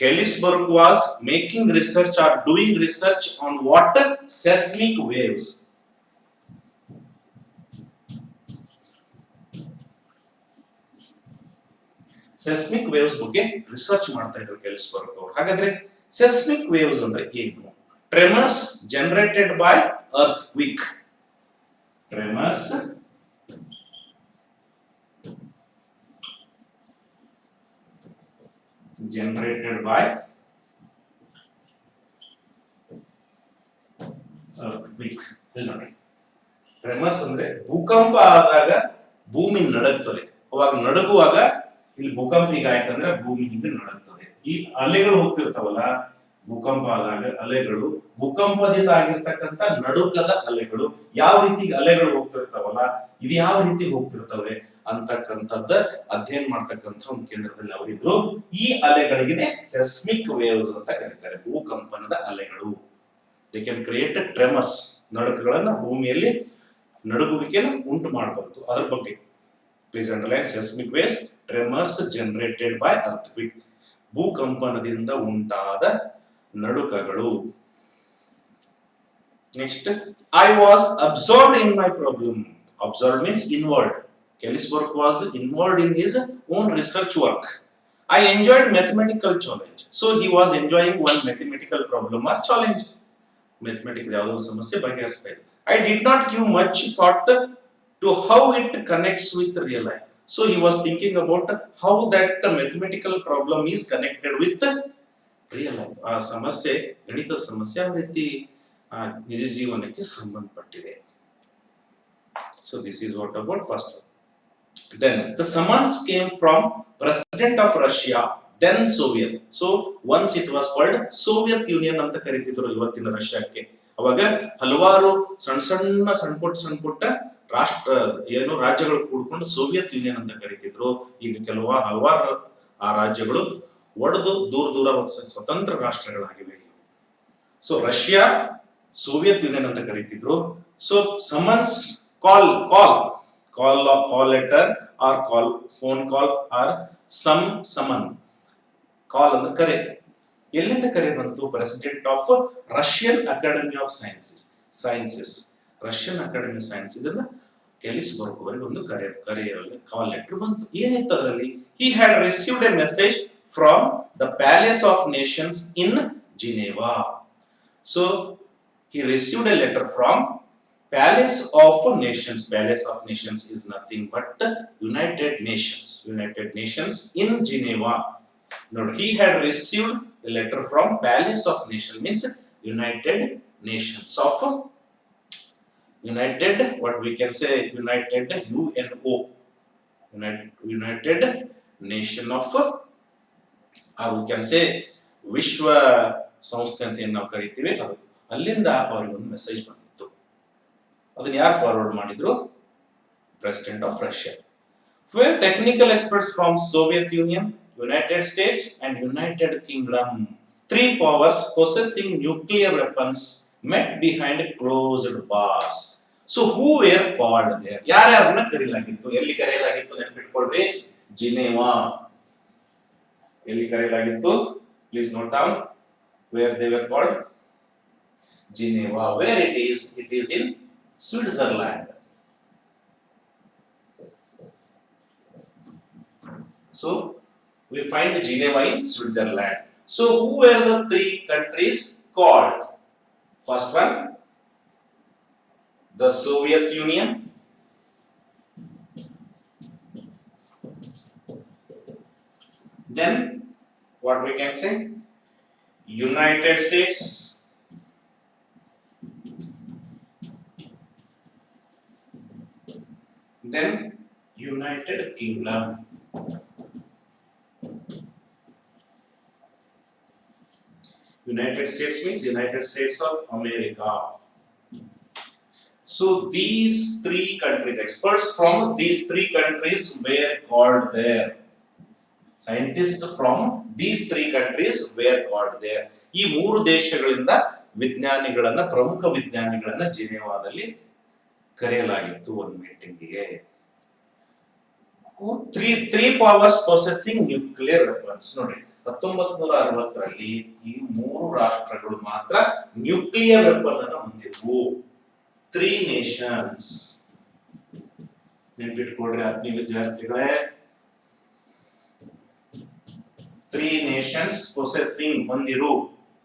Kellisburg was making research or doing research on what? Seismic waves. Seismic waves ಬಗ್ಗೆ research ಮಾಡ್ತಾ ಇದ್ರು Kellisburg ಅವರು. ಹಾಗಾದ್ರೆ seismic waves ಅಂದ್ರೆ ಏನು? Tremors generated by earthquake. Tremors generated by earthquake. Tremors ಅಂದ್ರೆ ಭೂಕಂಪ ಆದಾಗ ಭೂಮಿ ನಡುಗ್ತದೆ. ಅವಾಗ ನಡುಗುವಾಗ ಇಲ್ಲಿ ಭೂಕಂಪ ಈಗ ಆಯ್ತಂದ್ರೆ ಭೂಮಿ ಹಿಂಗೆ ನಡುಗ್ತದೆ. ಈ ಅಲೆಗಳು ಹೋಗ್ತಿರ್ತಾವಲ್ಲ, ಭೂಕಂಪ ಆದಾಗ ಅಲೆಗಳು, ಭೂಕಂಪದಿಂದ ಆಗಿರ್ತಕ್ಕಂಥ ನಡುಕದ ಅಲೆಗಳು, ಯಾವ ರೀತಿ ಅಲೆಗಳು ಹೋಗ್ತಿರ್ತಾವಲ್ಲ, ಇದು ಯಾವ ರೀತಿ ಹೋಗ್ತಿರ್ತವೆ ಅಂತಕ್ಕಂಥದ್ದ ಅಧ್ಯಯನ ಮಾಡ್ತಕ್ಕಂಥ ಒಂದು ಕೇಂದ್ರದಲ್ಲಿ ಅವರಿದ್ರು. ಈ ಅಲೆಗಳಿಗೆ ಸೆಸ್ಮಿಕ್ ವೇವ್ಸ್ ಅಂತ ಕರೀತಾರೆ, ಭೂಕಂಪನದ ಅಲೆಗಳು. ದೇ ಕ್ಯಾನ್ ಕ್ರಿಯೇಟ್ ಟ್ರೆಮರ್ಸ್, ನಡುಕಗಳನ್ನ ಭೂಮಿಯಲ್ಲಿ ನಡುಗುವಿಕೆಯನ್ನು ಉಂಟು ಮಾಡಬಹುದು. ಅದ್ರ ಬಗ್ಗೆ please underline. Seismic waves, tremors generated by earthquake, ಭೂಕಂಪನದಿಂದ ಉಂಟಾದ ನಡುಕಗಳು. Next, I was absorbed in my problem. Absorbed means involved. Kellisburg was involved in his own research work. I enjoyed mathematical challenge. So he was enjoying one mathematical problem or challenge. Mathematics ಯಾವುದೋ ಸಮಸ್ಯೆ ಬಗೆಹರಿಸ್ತಾ ಇದ್ದ. I did not give much thought to how it connects with real life. So he was thinking about how that mathematical problem is connected with real life. ಆ ಸಮಸ್ಯೆ, ಗಣಿತ ಸಮಸ್ಯೆ ಯಾವ ರೀತಿ ನಿಜ ಜೀವನಕ್ಕೆ ಸಂಬಂಧಪಟ್ಟಿದೆ. So this is what about first one. Then the summons came from President of Russia, then Soviet. So once it was called Soviet Union ಅಂತ ಕರೀತಿದ್ರು ಇವತ್ತಿನ ರಷ್ಯಾಕ್ಕೆ. ಅವಾಗ ಹಲವಾರು ಸಣ್ಣ ಪುಟ್ಟ ರಾಜ್ಯಗಳು ಕೂಡ್ಕೊಂಡು ಸೋವಿಯತ್ ಯೂನಿಯನ್ ಅಂತ ಕರೀತಿದ್ರು. ಈಗ ಹಲವಾರು ಆ ರಾಜ್ಯಗಳು ಒಡೆದು ದೂರ ಸ್ವತಂತ್ರ ರಾಷ್ಟ್ರಗಳಾಗಿವೆ. ಸೊ ರಷ್ಯಾ ಸೋವಿಯತ್ ಯೂನಿಯನ್ ಅಂತ ಕರೀತಿದ್ರು. So summons, call letter or phone call or summon. Call ಅಂದ್ರೆ ಕರೆ. ಎಲ್ಲಿಂದ ಕರೆ ಬಂತು? President of Russian academy of sciences, Russian academy of science. ಇದನ್ನ Kellisburg ಅವರಿಗೆ ಒಂದು ಕರೆಯಲ್ಲಿ ಕಾಲ್ ಲೆಟರ್ ಬಂತು. ಏನಿತ್ತು ಅದರಲ್ಲಿ? he had received a message from the Palace of Nations in Geneva. So he received a letter from Palace of Nations. Palace of Nations is nothing but United Nations in Geneva. Now he had received a letter from Palace of Nations, means United Nations of United, what we can say, United UNO, United Nation of, or we can say ವಿಶ್ವ ಸಂಸ್ಥೆ ಅಂತ ಏನು ನಾವು ಕರಿತೀವಿ ಅದು. ಅಲ್ಲಿಂದ ಅವರಿಗೆ ಒಂದು ಮೆಸೇಜ್ ಬಂದಿತ್ತು. ಅದನ್ನ ಯಾರು ಫಾರ್ವರ್ಡ್ ಮಾಡಿದ್ರು? President of Russia. Where technical experts from Soviet Union, United States and United Kingdom, three powers possessing nuclear weapons, met behind closed bars. So who were called there, ಯಾರ್ಯಾರನ್ನ ಕರೆಯಲಾಗಿತ್ತು, ಎಲ್ಲಿ ಕರೆಯಲಾಗಿತ್ತು ನೆನಪಿಟ್ಕೊಳ್ರಿ, ಜಿನೇವಾ. ಎಲ್ಲಿ ಕರೆಯಲಾಗಿತ್ತು, please note down, where they were called, Geneva. Where it is in Switzerland. So we find Geneva in Switzerland. So who were the three countries called? First one, the Soviet Union. Then what we can say, United States. Then United Kingdom. United States means United States of America. So these three countries, experts from these three countries were called there. Scientists from these three countries were called there. ಈ ಮೂರು ದೇಶಗಳಿಂದ ವಿಜ್ಞಾನಿಗಳನ್ನ, ಪ್ರಮುಖ ವಿಜ್ಞಾನಿಗಳನ್ನ ಜಿನೇವಾದಲ್ಲಿ ಕರೆಯಲಾಗಿತ್ತು ಒಂದು ಮೀಟಿಂಗಿಗೆ. Three powers possessing nuclear weapons. ನೋಡಿ, 1960ರಲ್ಲಿ ಈ ಮೂರು ರಾಷ್ಟ್ರಗಳು ಮಾತ್ರ ನ್ಯೂಕ್ಲಿಯರ್ ವೆಪನ್ ಅನ್ನು ಹೊಂದಿದ್ವು. 3 nations. ನೆನಪಿಟ್ಕೊಳ್ರಿ ಆತ್ಮೀಯ ವಿದ್ಯಾರ್ಥಿಗಳೇ, 3 nations possessing, ಹೊಂದಿರು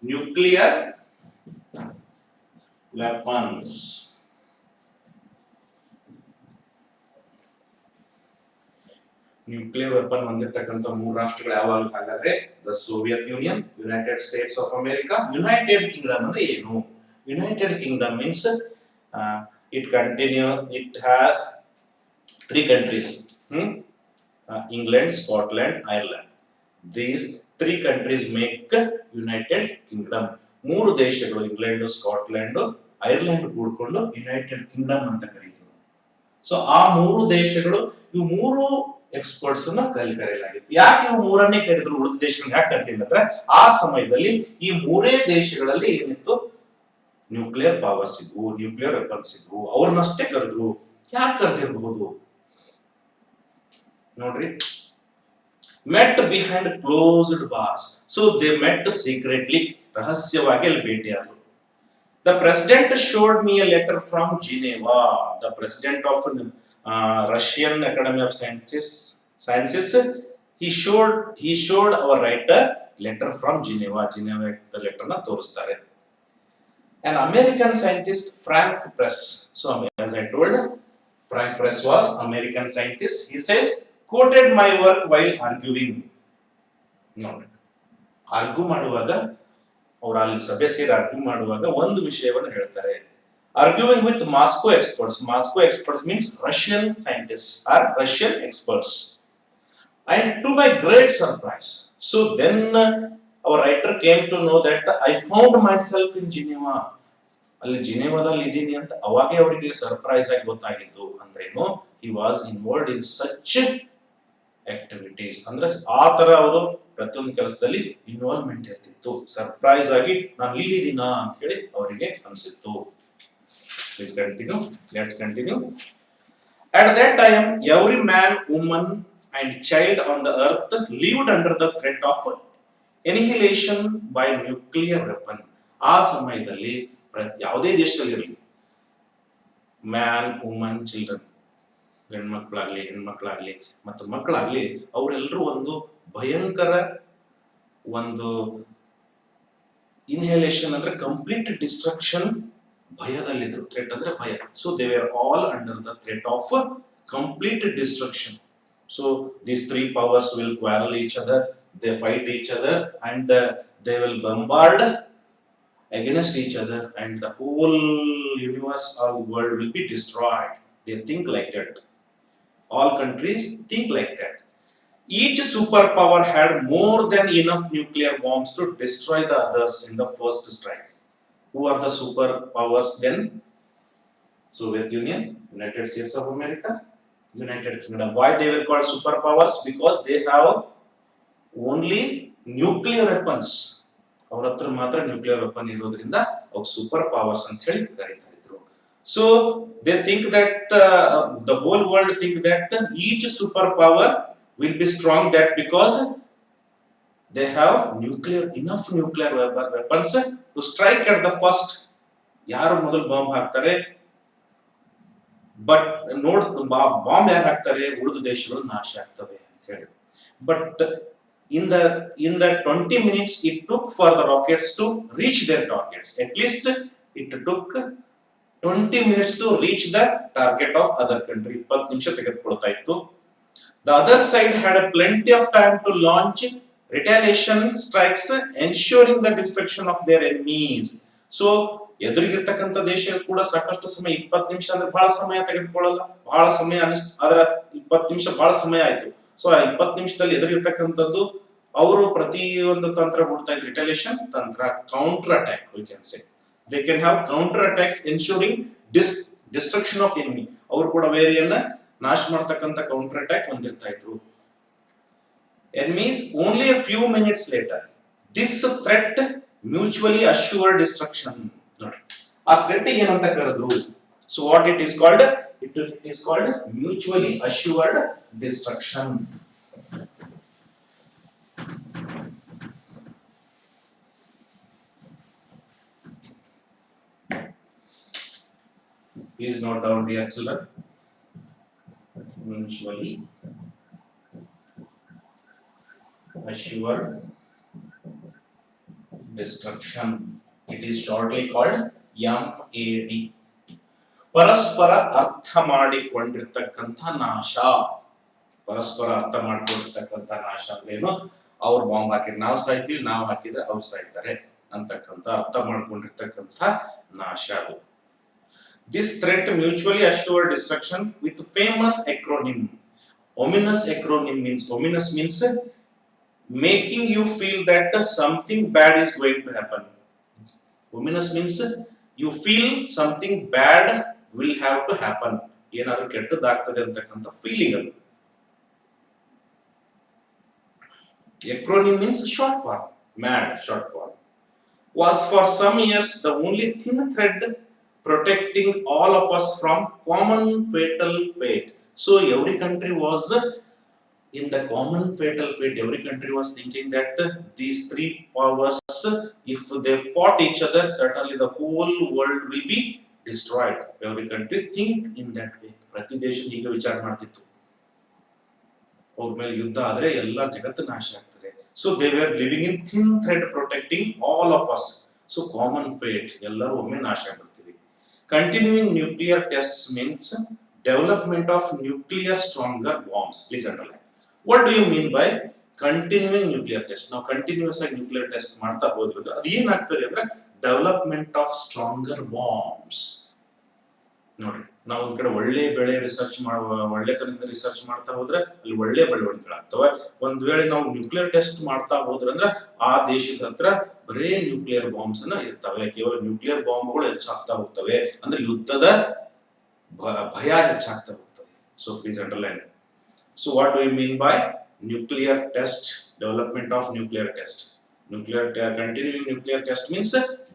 ನ್ಯೂಕ್ಲಿಯರ್ ವೆಪನ್ಸ್. ನ್ಯೂಕ್ಲಿಯರ್ ವೆಪನ್ ಹೊಂದಿರತಕ್ಕಂತ ಮೂರು ರಾಷ್ಟ್ರಗಳು ಯಾವಾಗ ಹಾಗಾದ್ರೆ, the Soviet Union, United States of America, United Kingdom ಅಂದ್ರೆ ಏನು? United Kingdom means it has 3 countries, England, Scotland, Ireland. These 3 countries make United Kingdom. ಮೂರು ದೇಶಗಳು, ಇಂಗ್ಲೆಂಡ್, ಸ್ಕಾಟ್ಲೆಂಡ್, ಐರ್ಲೆಂಡ್ ಕೂಡ್ಕೊಂಡು ಯುನೈಟೆಡ್ ಕಿಂಗ್ಡಮ್ ಅಂತ ಕರೀತಾರೆ. ಸೊ ಆ ಮೂರು ದೇಶಗಳು, ಇವು ಮೂರು ಎಕ್ಸ್ಪರ್ಟ್ಸ್ ಅನ್ನ ಕರೆಯಲಾಗಿತ್ತು. ಯಾಕೆ ಇವು ಮೂರನ್ನೇ ಕರೆದ್ರು, ಉಳಿದ ದೇಶಗಳನ್ನ ಯಾಕೆ ಕರೀಲಿಲ್ಲ ಅಂದ್ರೆ, ಆ ಸಮಯದಲ್ಲಿ ಈ ಮೂರೇ ದೇಶಗಳಲ್ಲಿ ಏನಿತ್ತು, ನ್ಯೂಕ್ಲಿಯರ್ ಪವರ್ಸ್ ಇದ್ವು, ನ್ಯೂಕ್ಲಿಯರ್ ವೆಪನ್ಸ್ ಇದ್ವು. ಅವ್ರನ್ನಷ್ಟೇ ಕರೆದ್ರು. ಯಾಕೆ ಕರೆದಿರಬಹುದು ನೋಡ್ರಿ, met behind closed bars. So they met secretly, ರಹಸ್ಯವಾಗಿ ಅಲ್ಲಿ ಭೇಟಿಯಾದರು. The president showed me a letter from Geneva. The president of Russian academy of sciences, he showed our writer letter from Geneva. Geneva letter ನ ತೋರಿಸ್ತಾರೆ. An American scientist, Frank Press. So as I told, Frank Press was American scientist. He says, quoted my work while arguing. No, argue ಮಾಡುವಾಗ, ಅವರು ಅಲ್ಲಿ ಸಭೆ ಸೇರಿ argue ಮಾಡುವಾಗ ಒಂದು ವಿಷಯವನ್ನು ಹೇಳ್ತಾರೆ. Arguing with Moscow experts. Moscow experts means Russian scientists or Russian experts. And to my great surprise, so then our writer came to know that I found myself in Geneva. ಅಲ್ಲಿ ಜಿನೇವಾದಲ್ಲಿ ಇದ್ದೀನಿ ಅಂತ ಅವಾಗೇ ಅವರಿಗೆ surprise ಆಗಿ ಗೊತ್ತಾಗಿತ್ತು. ಅಂದ್ರೇನು, he was involved in such activities. ಅಂದ್ರೆ ಆ ತರ ಅವರು ಪ್ರತಿಯೊಂದು ಕೆಲಸದಲ್ಲಿ ಇನ್ವಾಲ್ವ್ಮೆಂಟ್ ಇರ್ತಿತ್ತು. ಸರ್ಪ್ರೈಸ್ ಆಗಿ ನಾನು ಇಲ್ಲಿದ್ದೀನಾ ಅಂತ ಹೇಳಿ ಅವರಿಗೆ ಅನಿಸಿತ್ತು. Please continue. Let's continue. At that time, every man, woman and child on the earth lived under the threat of annihilation by nuclear weapon. ಆ ಸಮಯದಲ್ಲಿ ಯಾವುದೇ ದೇಶದಲ್ಲಿ ಇರಲಿ, ಮ್ಯಾನ್, ವುಮನ್, ಚಿಲ್ಡ್ರನ್, ಗಂಡ್ಮಕ್ಳಾಗ್ಲಿ, ಹೆಣ್ಮಕ್ಳಾಗ್ಲಿ ಮತ್ತು ಮಕ್ಕಳಾಗ್ಲಿ, ಅವರೆಲ್ಲರೂ ಒಂದು ಭಯಂಕರ ಒಂದು ಇನ್ಹೇಲೇಷನ್ ಅಂದ್ರೆ ಕಂಪ್ಲೀಟ್ ಡಿಸ್ಟ್ರಕ್ಷನ್ ಭಯದಲ್ಲಿದ್ರು. ಥ್ರೆಟ್ ಅಂದ್ರೆ ಭಯ. So they were all under the threat of complete destruction. So these 3 powers will quarrel each other, they fight each other and they will bombard against each other and the whole universe or world will be destroyed. They think like that. All countries think like that. Each superpower had more than enough nuclear bombs to destroy the others in the first strike. Who are the superpowers then? Soviet Union, United States of America, United Kingdom. Why they were called superpowers? Because they have only nuclear weapons. ಅವ್ರ ಹತ್ರ ಮಾತ್ರ nuclear weapon ಇರೋದ್ರಿಂದ ಅವ್ರು super powers ಅಂತ ಹೇಳಿ ಕರೀತಾ ಇದ್ರು. So they think that the whole world think that each superpower will be strong, that because they have enough nuclear weapons to strike at the first. ಯಾರು ಮೊದಲು ಬಾಂಬ್ ಹಾಕ್ತಾರೆ, but ನೋಡ್ ಬಾಂಬ್ ಯಾರು ಹಾಕ್ತಾರೆ, ಉಳಿದ ದೇಶಗಳು ನಾಶ ಆಗ್ತವೆ ಅಂತ ಹೇಳಿ. But in the 20 minutes it took for the rockets to reach their targets. At least it took 20 minutes to reach the target of other country. 20 ನಿಮಿಷ ತೆಗೆದುಕೊಳ್ತಾ ಇತ್ತು. The other side had a plenty of time to launch retaliation strikes, ensuring the destruction of their enemies. So ಎದುರಿಗಿರ್ತಕ್ಕಂಥ ದೇಶ ಕೂಡ ಸಾಕಷ್ಟು ಸಮಯ, 20 ನಿಮಿಷ ಅಂದ್ರೆ ಬಹಳ ಸಮಯ ತೆಗೆದುಕೊಳ್ಳಲ್ಲ, ಬಹಳ ಸಮಯ ಅದರ 20 ನಿಮಿಷ ಬಹಳ ಸಮಯ ಆಯ್ತು. ಸೊ ಆ 20 ನಿಮಿಷದಲ್ಲಿ ಎದುರಿಗಿರ್ತಕ್ಕಂಥದ್ದು ಅವರು ಪ್ರತಿ ಒಂದು ತಂತ್ರ ಬಿಡ್ತಾ ಇದ್ರು. ರಿಟಾಲಿಯೇಷನ್ ತಂತ್ರ, counter attack, we can say they can have counter attacks ensuring destruction of enemy. ಅವರು ಕೂಡ ವೇರಿಯನ್ನ ನಾಶ ಮಾಡ್ತಕ್ಕಂಥ ಕೌಂಟರ್ ಅಟ್ಯಾಕ್ ಹೊಂದಿರ್ತಾ ಇದ್ರು. Enemies only a few minutes later. This threat mutually assured destruction. ನೋಡಿ ಆ ಥ್ರೆಟ್ ಏನಂತ ಕರೆದ್ರು. So what it is called? It is called mutually assured destruction. Please note down, dear children. Mutually assured destruction. It is shortly called MAD. ಪರಸ್ಪರ ಅರ್ಥ ಮಾಡಿಕೊಂಡಿರ್ತಕ್ಕಂಥ ನಾಶ. ಪರಸ್ಪರ ಅರ್ಥ ಮಾಡಿಕೊಂಡಿರ್ತಕ್ಕಂಥ ನಾಶ ಅಂದ್ರೆ ಏನು? ಅವ್ರು ಬಾಂಬ್ ಹಾಕಿದ್ರೆ ನಾವು ಸಾಯ್ತೀವಿ, ನಾವು ಹಾಕಿದ್ರೆ ಅವ್ರು ಸಾಯ್ತಾರೆ ಅಂತಕ್ಕಂಥ ಅರ್ಥ ಮಾಡ್ಕೊಂಡಿರ್ತಕ್ಕಂಥ ನಾಶ ಅದು. This threat mutually assured destruction with famous acronym. Ominous acronym means, ominous means making you feel that something bad is going to happen. Ominous means you feel something bad will have to happen. ಏನಾದರೂ ಕೆಟ್ಟದಾಗ್ತದೆ ಅಂತಕ್ಕಂಥ feeling ಅದು. Acronym means short form, MAD short form. Was for some years the only thin thread protecting all of us from common fatal fate. So every country was in the common fatal fate. Every country was thinking that these three powers, if they fought each other, certainly the whole world will be destroyed. Every country think in that way. ಪ್ರತಿ ದೇಶ ಹೀಗೆ ವಿಚಾರ ಮಾಡ್ತಿತ್ತು, ಅವ್ರ ಮೇಲೆ ಯುದ್ಧ ಆದ್ರೆ ಎಲ್ಲ ಜಗತ್ತು ನಾಶ ಆಗ್ತದೆ. So they were living in thin thread protecting all of us. So common fate, ಎಲ್ಲರೂ ಒಮ್ಮೆ ನಾಶ ಆಗ್ಬಿಡ್ತೀವಿ. Continuing nuclear tests means development of nuclear stronger bombs. Please underline. What do you mean by continuing nuclear test? ನಾವು continuous ಆಗಿ nuclear test ಮಾಡ್ತಾ ಹೋದ್ವಿ ಅಂದ್ರೆ ಅದು ಏನಾಗ್ತದೆ ಅಂದ್ರೆ ಡೆವಲಪ್ಮೆಂಟ್ ಆಫ್ ಸ್ಟ್ರಾಂಗರ್ ಬಾಂಬ್ಸ್. ನೋಡ್ರಿ, ನಾವು ಒಂದ್ ಕಡೆ ಒಳ್ಳೆ ಬೆಳೆ ರಿಸರ್ಚ್ ಒಳ್ಳೆತನದಿಂದ ರಿಸರ್ಚ್ ಮಾಡ್ತಾ ಹೋದ್ರೆ ಅಲ್ಲಿ ಒಳ್ಳೆ ಬೆಳವಣಿಗೆಗಳಾಗ್ತವೆ. ಒಂದ್ ವೇಳೆ ನಾವು ನ್ಯೂಕ್ಲಿಯರ್ ಟೆಸ್ಟ್ ಮಾಡ್ತಾ ಹೋದ್ರಂದ್ರೆ ಆ ದೇಶದ ಹತ್ರ ಬರೇ ನ್ಯೂಕ್ಲಿಯರ್ ಬಾಂಬ್ಸ್ ಅನ್ನ ಇರ್ತವೆ, ಕೇವಲ ನ್ಯೂಕ್ಲಿಯರ್ ಬಾಂಬ್ಗಳು ಹೆಚ್ಚಾಗ್ತಾ ಹೋಗ್ತವೆ, ಅಂದ್ರೆ ಯುದ್ಧದ ಭಯ ಹೆಚ್ಚಾಗ್ತಾ ಹೋಗ್ತದೆ. So please underline. So what do you mean by nuclear test? Development of nuclear test. Continuing nuclear test means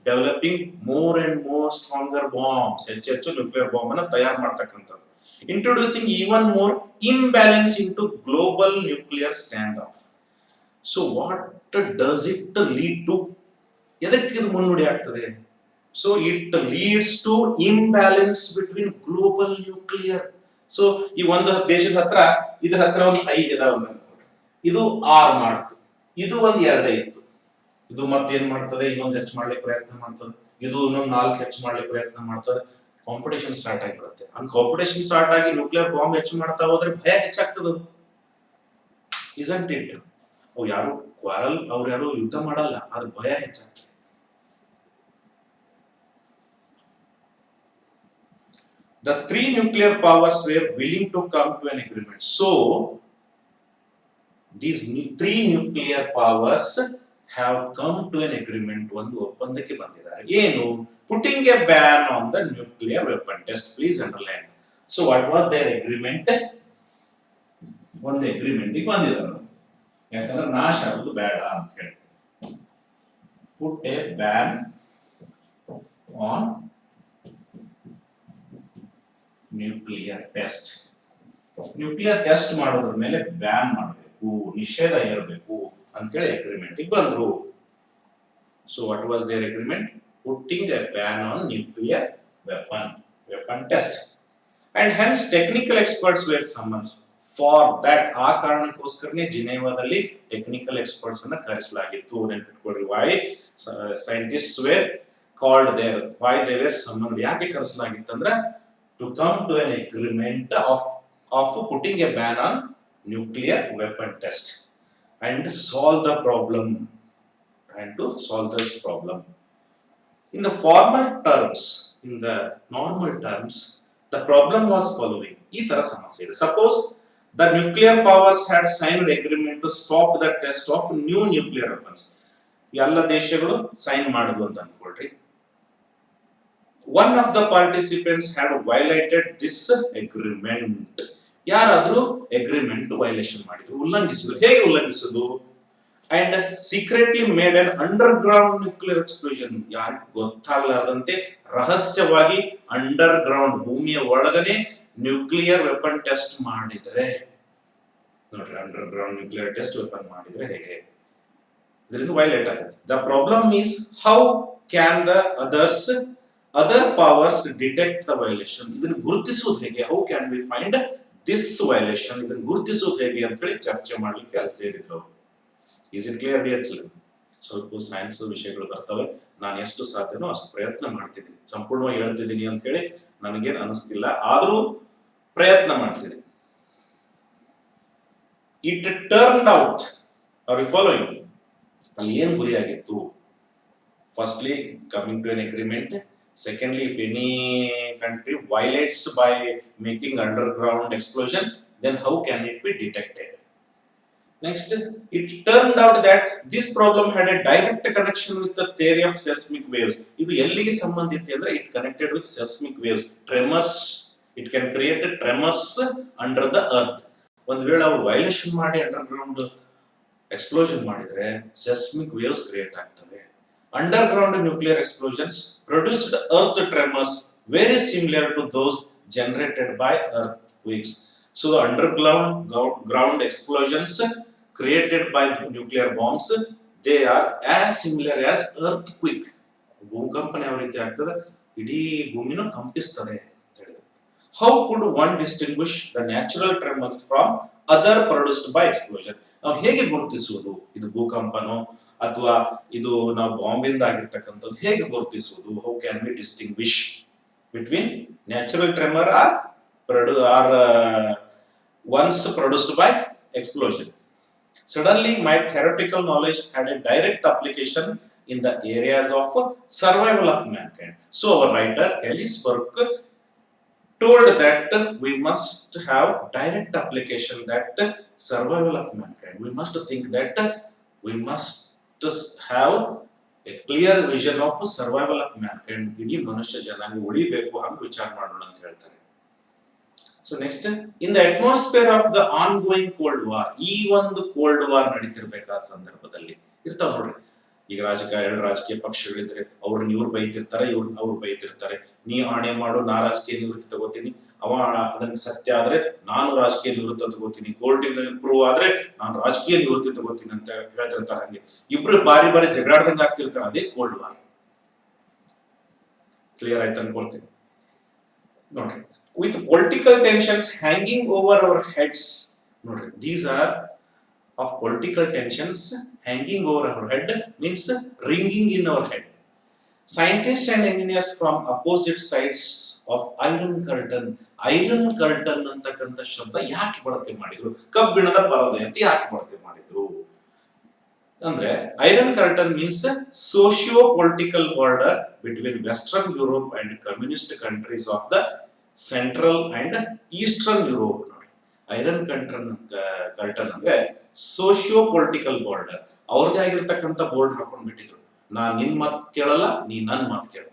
developing more and more stronger bombs. ಹೆಚ್ಚು nuclear bomb ಅನ್ನು ತಯಾರು ಮಾಡ್ತಕ್ಕಂಥದ್ದು. Introducing even more imbalance into global nuclear standoff. So what does it lead to? ಎದಕ್ಕೆ ಇದು ಮುನ್ನುಡಿ ಆಗ್ತದೆ? So it leads to imbalance between global nuclear. So ಈ ಒಂದು ದೇಶದ ಹತ್ರ ಇದ್ರ ಹತ್ರ ಒಂದು 5 ಇದಾವ, ಇದು 6 ಮಾಡ್ತು, ಇದು ಒಂದು 2 ಇತ್ತು, ಇದು ಮತ್ತೇನ್ ಮಾಡ್ತದೆ, ಇನ್ನೊಂದು ಹೆಚ್ಚು ಮಾಡ್ಲಿಕ್ಕೆ ಪ್ರಯತ್ನ ಮಾಡ್ತದೆ, ಇದು ಇನ್ನೊಂದು 4 ಹೆಚ್ಚು ಮಾಡ್ಲಿಕ್ಕೆ ಪ್ರಯತ್ನ ಮಾಡ್ತದೆ. ಕಾಂಪಿಟೇಷನ್ ಸ್ಟಾರ್ಟ್ ಆಗಿಬಿಡುತ್ತೆ. ಆ ಕಾಂಪಿಟೇಷನ್ ಸ್ಟಾರ್ಟ್ ಆಗಿ ನ್ಯೂಕ್ಲಿಯರ್ ಬಾಂಬ್ ಹೆಚ್ಚು ಮಾಡ್ತಾ ಹೋದ್ರೆ ಭಯ ಹೆಚ್ಚಾಗ್ತದೆ. Isn't it? ಅವು ಯಾರು ಕ್ವಾರಲ್, ಅವ್ರು ಯಾರು ಯುದ್ಧ ಮಾಡಲ್ಲ, ಆದ್ರೆ ಭಯ ಹೆಚ್ಚಾಗ್ತದೆ. The 3 nuclear powers were willing to come to an agreement. So these 3 nuclear powers have come to an agreement. ಒಂದು ಒಪ್ಪಂದಕ್ಕೆ ಬಂದಿದ್ದಾರೆ. ಏನು? Putting a ban on the nuclear weapon test. Please underline. So what was their agreement? ಒಂದು agreement ಗೆ ಬಂದಿದ್ದಾರೆ. ಯಾಕಂದ್ರೆ ನಾಶ ಆಗೋದು ಬೇಡ ಅಂತ ಹೇಳಿ. Put a ban on nuclear test. Nuclear test ಮಾಡೋದ್ರ ಮೇಲೆ ಬ್ಯಾನ್ ಮಾಡಬೇಕು, ನಿಷೇಧ ಏರಬೇಕು ಅಂತೇಳಿ ಅಗ್ರಿಮೆಂಟ್ ಬಂದ್ರು. So what was there agreement? Putting a ban on nuclear weapon test. And hence technical experts were summons for that. ಆ ಕಾರಣಕ್ಕೋಸ್ಕರನೇ ಜಿನೇವಾದಲ್ಲಿ ಟೆಕ್ನಿಕಲ್ ಎಕ್ಸ್ಪರ್ಟ್ಸ್ ಅನ್ನ ಕರೆಸಲಾಗಿತ್ತು. ನೆನಪಿಟ್ಕೊಳ್ಳಿ, why scientists were called there, why they were summoned. ಯಾಕೆ ಕರೆಸಲಾಗಿತ್ತಂದ್ರೆ to come to an agreement of putting a ban on nuclear weapon test and solve the problem, and to solve this problem in the formal terms. In the normal terms, the problem was following. ee tara samasya ide. Suppose the nuclear powers had signed agreement to stop the test of new nuclear weapons. ಎಲ್ಲ ದೇಶಗಳು sign ಮಾಡಿದ್ವು ಅಂತ ಅನ್ಕೊಳ್ರಿ. One of the participants had violated this agreement. ಯಾರಾದ್ರೂ agreement violation ಮಾಡಿದ್ರು, ಉಲ್ಲಂಘಿಸಿದ್ರು. ಹೇಗೆ ಉಲ್ಲಂಘಿಸಿದ್ರು? And secretly made an underground nuclear explosion. ಯಾರಿಗೂ ಗೊತ್ತಾಗಲಾರದಂತೆ ರಹಸ್ಯವಾಗಿ underground, ಭೂಮಿಯ ಒಳಗನೆ ನ್ಯೂಕ್ಲಿಯರ್ ವೆಪನ್ ಟೆಸ್ಟ್ ಮಾಡಿದ್ರೆ ನೋಡ್ರಿ, ಅಂಡರ್ಗ್ರೌಂಡ್ ನ್ಯೂಕ್ಲಿಯರ್ ಟೆಸ್ಟ್ ವೆಪನ್ ಮಾಡಿದ್ರೆ ಹೇಗೆ? ಇದರಿಂದ ವೈಲೇಟ್ ಆಗುತ್ತೆ. The problem is how can the other powers detect the violation. ಇದನ್ನು ಗುರುತಿಸುವುದು ಹೇಗೆ? How can we find this violation? ಇದನ್ನು ಗುರುತಿಸುವುದು ಹೇಗೆ ಅಂತ ಹೇಳಿ ಚರ್ಚೆ ಮಾಡ್ಲಿಕ್ಕೆ ಅಲ್ಲಿ ಸೇರಿದ್ರು. Is it clear dear children? ಸ್ವಲ್ಪ ಸೈನ್ಸ್ ವಿಷಯಗಳು ಬರ್ತವೆ. ನಾನು ಎಷ್ಟು ಸಾಧ್ಯನೋ ಅಷ್ಟು ಪ್ರಯತ್ನ ಮಾಡ್ತಿದ್ದೀನಿ. ಸಂಪೂರ್ಣವಾಗಿ ಹೇಳ್ತಿದ್ದೀನಿ ಅಂತ ಹೇಳಿ ನನಗೇನು ಅನಿಸ್ತಿಲ್ಲ, ಆದ್ರೂ ಪ್ರಯತ್ನ ಮಾಡ್ತಿದ್ದೀನಿ. It turned out, are you following? ಅಲ್ಲಿ ಏನ್ ಗುರಿಯಾಗಿತ್ತು? Firstly coming to an agreement. Secondly, if any country violates by making underground explosion, then how can it be detected? Next, it turned out that this problem had a direct connection with the theory of seismic waves. ಇದು ಎಲ್ಲಿಗೆ ಸಂಬಂಧಿತ ಅಂದ್ರೆ it connected with seismic waves, tremors. It can create a tremors under the earth. ಒಂದು ವೇಳೆ ಅವರು violation ಮಾಡಿ underground explosion ಮಾಡಿದ್ರೆ seismic waves create ಆಗ್ತವೆ. Underground nuclear explosions produced earth tremors very similar to those generated by earthquakes. So the underground explosions created by nuclear bombs, they are as similar as earthquake. ಭೂಕಂಪನ ಯಾವ ರೀತಿ ಆಗ್ತದೆ, ಇಡೀ ಭೂಮಿನ ಕಂಪಿಸ್ತದೆ ಅಂತ ಹೇಳಿದ್ರು. How could one distinguish the natural tremors from other produced by explosion? ನಾವು ಹೇಗೆ ಗುರುತಿಸುವುದು ಇದು ಭೂಕಂಪನೋ ಅಥವಾ ಇದು ನಾವು ಬಾಂಬಿಂದ ಆಗಿರ್ತಕ್ಕಂಥದ್ದು? ಹೇಗೆ ಗುರುತಿಸುವುದು? How can we distinguish between natural tremor or ones produced by explosion? Suddenly my theoretical knowledge had a direct application in the areas of survival of mankind. So our writer Ellisberg told that we must have direct application, that survival of mankind. We must think that we must have a clear vision of survival of mankind. ಇಡೀ ಮನುಷ್ಯ ಜನಾಂಗ ಉಳಿಬೇಕು ಹಂಗ ವಿಚಾರ ಮಾಡೋಣ ಅಂತ ಹೇಳ್ತಾರೆ. So next, in the atmosphere of the ongoing cold war, ಈ ಒಂದು ಕೋಲ್ಡ್ ವಾರ್ ನಡೀತಿರ್ಬೇಕಾದ ಸಂದರ್ಭದಲ್ಲಿ ಇರ್ತಾವ ನೋಡ್ರಿ. ಈಗ ಎರಡು ರಾಜಕೀಯ ಪಕ್ಷಗಳಿದ್ರೆ ಅವ್ರನ್ನ ಇವ್ರು ಬೈತಿರ್ತಾರೆ, ಇವ್ರನ್ನ ಅವ್ರು ಬೈತಿರ್ತಾರೆ. ನೀ ಆಣೆ ಮಾಡು, ನಾ ರಾಜಕೀಯ ನಿವೃತ್ತಿ ತಗೋತೀನಿ, ಅವ ಅದನ್ನ ಸತ್ಯ ಆದ್ರೆ ನಾನು ರಾಜಕೀಯ ನಿವೃತ್ತಿ ತಗೋತೀನಿ, ಕೋರ್ಟಿನಲ್ಲಿ ಪ್ರೂವ್ ಆದ್ರೆ ನಾನು ರಾಜಕೀಯ ನಿವೃತ್ತಿ ತಗೋತೀನಿ ಅಂತ ಹೇಳ್ತಿರ್ತಾರೆ. ಹಂಗೆ ಇಬ್ರು ಬಾರಿ ಬಾರಿ ಜಗಳಾಡ್ದಂಗೆ ಆಗ್ತಿರ್ತಾರೆ. ಅದೇ ಕೋಲ್ಡ್ ವಾರ್. ಕ್ಲಿಯರ್ ಆಯ್ತು ಅನ್ಕೊಳ್ತೀನಿ ನೋಡ್ರಿ. With political tensions hanging over our heads, ನೋಡ್ರಿ, these are of political tensions hanging over our head means ringing in our head. Scientists and engineers from opposite sides of iron curtain ಅಂತಕ್ಕಂಥ ಶಬ್ದ ಯಾಕೆ ಬಳಕೆ ಮಾಡಿದ್ರು? ಕಬ್ಬಿಣದ ಪರದೆ ಅಂತ ಯಾಕೆ ಬಳಕೆ ಮಾಡಿದ್ರು ಅಂದ್ರೆ, iron curtain means socio political border between western Europe and communist countries of the central and eastern Europe. ನೋಡಿ, ಐರನ್ ಕರ್ಟನ್ ಅಂದ್ರೆ ಸೋಶಿಯೋ ಪೊಲಿಟಿಕಲ್ ಬಾರ್ಡರ್, ಅವ್ರದೇ ಆಗಿರ್ತಕ್ಕಂಥ ಬೋರ್ಡ್ ಹಾಕೊಂಡ್ ಬಿಟ್ಟಿದ್ರು. ನಾನ್ ನಿನ್ ಮಾತು ಕೇಳಲ್ಲ, ನೀ ನನ್ ಮಾತು ಕೇಳಬೇಡ,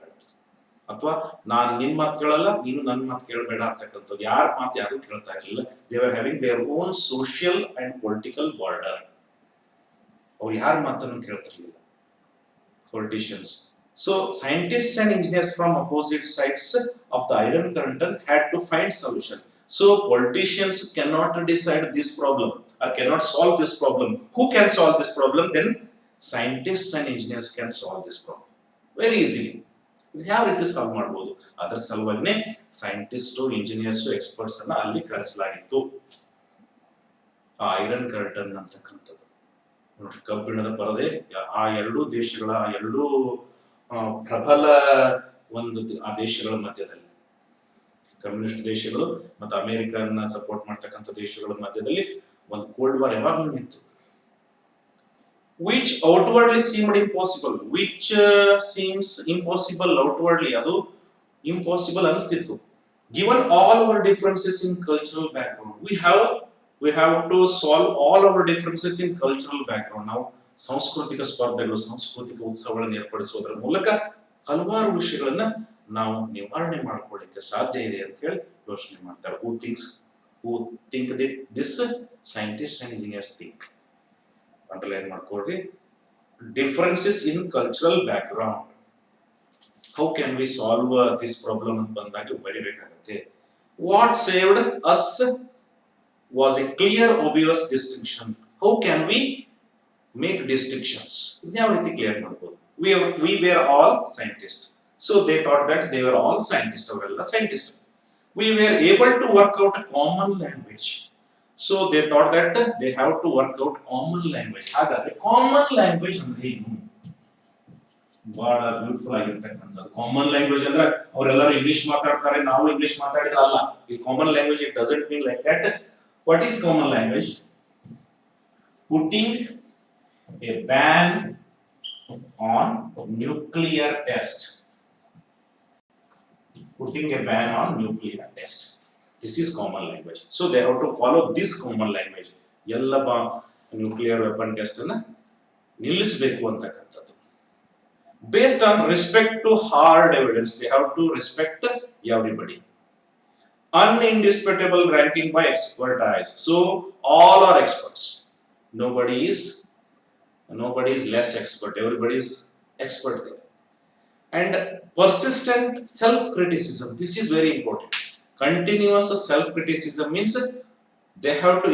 ಅಥವಾ ನಾನ್ ನಿನ್ ಮಾತು ಕೇಳಲ್ಲ, ನೀನು ನನ್ ಮಾತು ಕೇಳಬೇಡ ಅಂತಕ್ಕಂಥದ್ದು. ಯಾರ ಮಾತು ಯಾರು ಕೇಳ್ತಾ ಇರಲಿಲ್ಲ. They are having their own social and political border. ಅವ್ರು ಯಾರ ಮಾತನ್ನು ಕೇಳ್ತಿರ್ಲಿಲ್ಲ, politicians. So scientists and engineers from opposite sides of the iron curtain had to find solution. So politicians cannot decide this problem or cannot solve this problem. Who can solve this problem? Then scientists and engineers can solve this problem very easily. ಯಾವ ರೀತಿ solve ಮಾಡಬಹುದು ಅದರ ಸಲುವಾಗಿ scientist engineers experts ಅನ್ನ ಅಲ್ಲಿ ಕಳಿಸಲಾಗಿತ್ತು. ಆ iron curtain ಅಂತಕ್ಕಂಥದ್ದು ನೋಡಿ, ಕಬ್ಬಿಣದ ಪರದೆ. ಆ ಎರಡೂ ದೇಶಗಳ ಎರಡೂ ಪ್ರಬಲ ಒಂದು ಆ ದೇಶಗಳ ಮಧ್ಯದಲ್ಲಿ, ಕಮ್ಯುನಿಸ್ಟ್ ದೇಶಗಳು ಮತ್ತು ಅಮೆರಿಕನ್ನ ಸಪೋರ್ಟ್ ಮಾಡ್ತಕ್ಕಂಥ ದೇಶಗಳ ಮಧ್ಯದಲ್ಲಿ ಒಂದು ಕೋಲ್ಡ್ ವಾರ್ ಯಾವಾಗಲೂ ನಿಂತು. which outwardly seemed impossible, which seems impossible outwardly, ಅದು impossible ಅನಿಸ್ತಿತ್ತು. given all our differences in cultural background, we have to solve all our differences in cultural background. ನಾವು ಸಾಂಸ್ಕೃತಿಕ ಸ್ಪರ್ಧೆಗಳು, ಸಾಂಸ್ಕೃತಿಕ ಉತ್ಸವಗಳನ್ನು ಏರ್ಪಡಿಸುವುದರ ಮೂಲಕ ಹಲವಾರು ವಿಷಯಗಳನ್ನ ನಾವು ನಿವಾರಣೆ ಮಾಡ್ಕೊಳ್ಳಿಕ್ಕೆ ಸಾಧ್ಯ ಇದೆ ಅಂತ ಹೇಳಿ ಯೋಚನೆ ಮಾಡ್ತಾರೆ. who think that this scientists and engineers think. Underline ಮಾಡ್ಕೊಳ್ಳಿ, differences in cultural background. How can we solve this problem ಅಂತ ಬಂದಾಗ ಬರಿಬೇಕಾಗತ್ತೆ. What saved us was a clear obvious distinction. How can we make distinctions? ಯಾವ ರೀತಿ clear ಮಾಡ್ಬೋದು? We were all scientist, so they thought that they were all scientist, ಅವರೆಲ್ಲ scientist. We were able to work out common language. So they thought that they have to work out common language. ಹಾಗಾದ್ರೆ common language ಅಂದ್ರೆ ಏನು? ಬಹಳ beautiful ಆಗಿರ್ತಕ್ಕಂಥದ್ದು. Common language ಅಂದ್ರೆ ಅವರೆಲ್ಲರೂ English ಮಾತಾಡ್ತಾರೆ, ನಾವು ಇಂಗ್ಲಿಷ್ ಮಾತಾಡಿದ್ರೆ ಅಲ್ಲ. ಈ common language it doesn't mean like that. What is common language? putting a ban on nuclear test. Putting a ban on nuclear test. This is common language. So they have to follow this common language. ಎಲ್ಲ nuclear weapon test ಅನ್ನ ನಿಲ್ಲಿಸಬೇಕು ಅಂತಕ್ಕಂಥದ್ದು. Based on respect to hard evidence, they have to respect everybody. Undisputable ranking by expertise. So all are experts. Nobody is less expert. Everybody is expert there. And persistent self-criticism. This is very important. Continuous self-criticism means they have to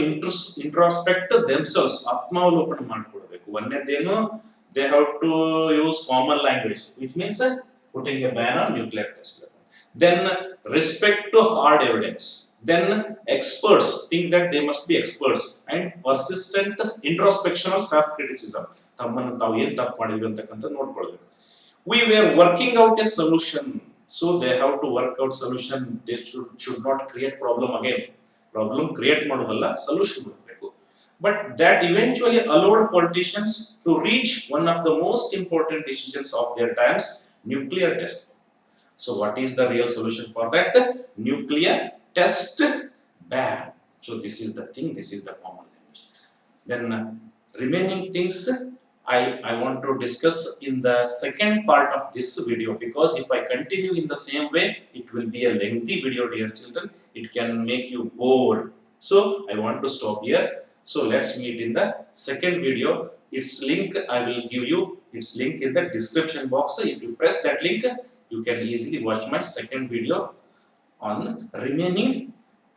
introspect themselves. ಆತ್ಮಾವಲೋಕನ ಮಾಡ್ಕೊಳ್ಬೇಕು. ಒಂದನೇದೇನು, they have to use common language, which means putting a ban on nuclear test. Then respect to hard evidence. Then experts think that they must be experts. And persistent introspection of self-criticism. ತಮ್ಮನ್ನು ತಾವು ಏನ್ ತಪ್ಪು ಮಾಡಿದ್ವಿ ಅಂತಕ್ಕಂಥ ನೋಡ್ಕೊಳ್ಬೇಕು. We were working out a solution. So they have to work out solution. They should not create problem again. Problem create ಮಾಡೋದಲ್ಲ, solution ಮಾಡಬೇಕು. But that eventually allowed politicians to reach one of the most important decisions of their times, nuclear test. So what is the real solution for that? Nuclear test ban. So this is the thing, this is the common language. Then remaining things I want to discuss in the second part of this video, because if I continue in the same way, it will be a lengthy video, dear children. It can make you bored. So I want to stop here. So let's meet in the second video. Its link I will give you. Its link in the description box. If you press that link, you can easily watch my second video on remaining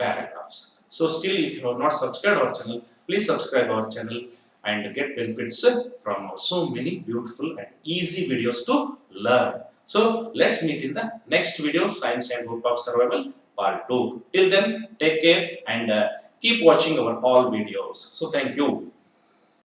paragraphs. So still, if you have not subscribed our channel, please subscribe our channel and get benefits from so many beautiful and easy videos to learn. So let's meet in the next video, Science and Hope of Survival Part 2. Till then, take care and keep watching our all videos. So thank you.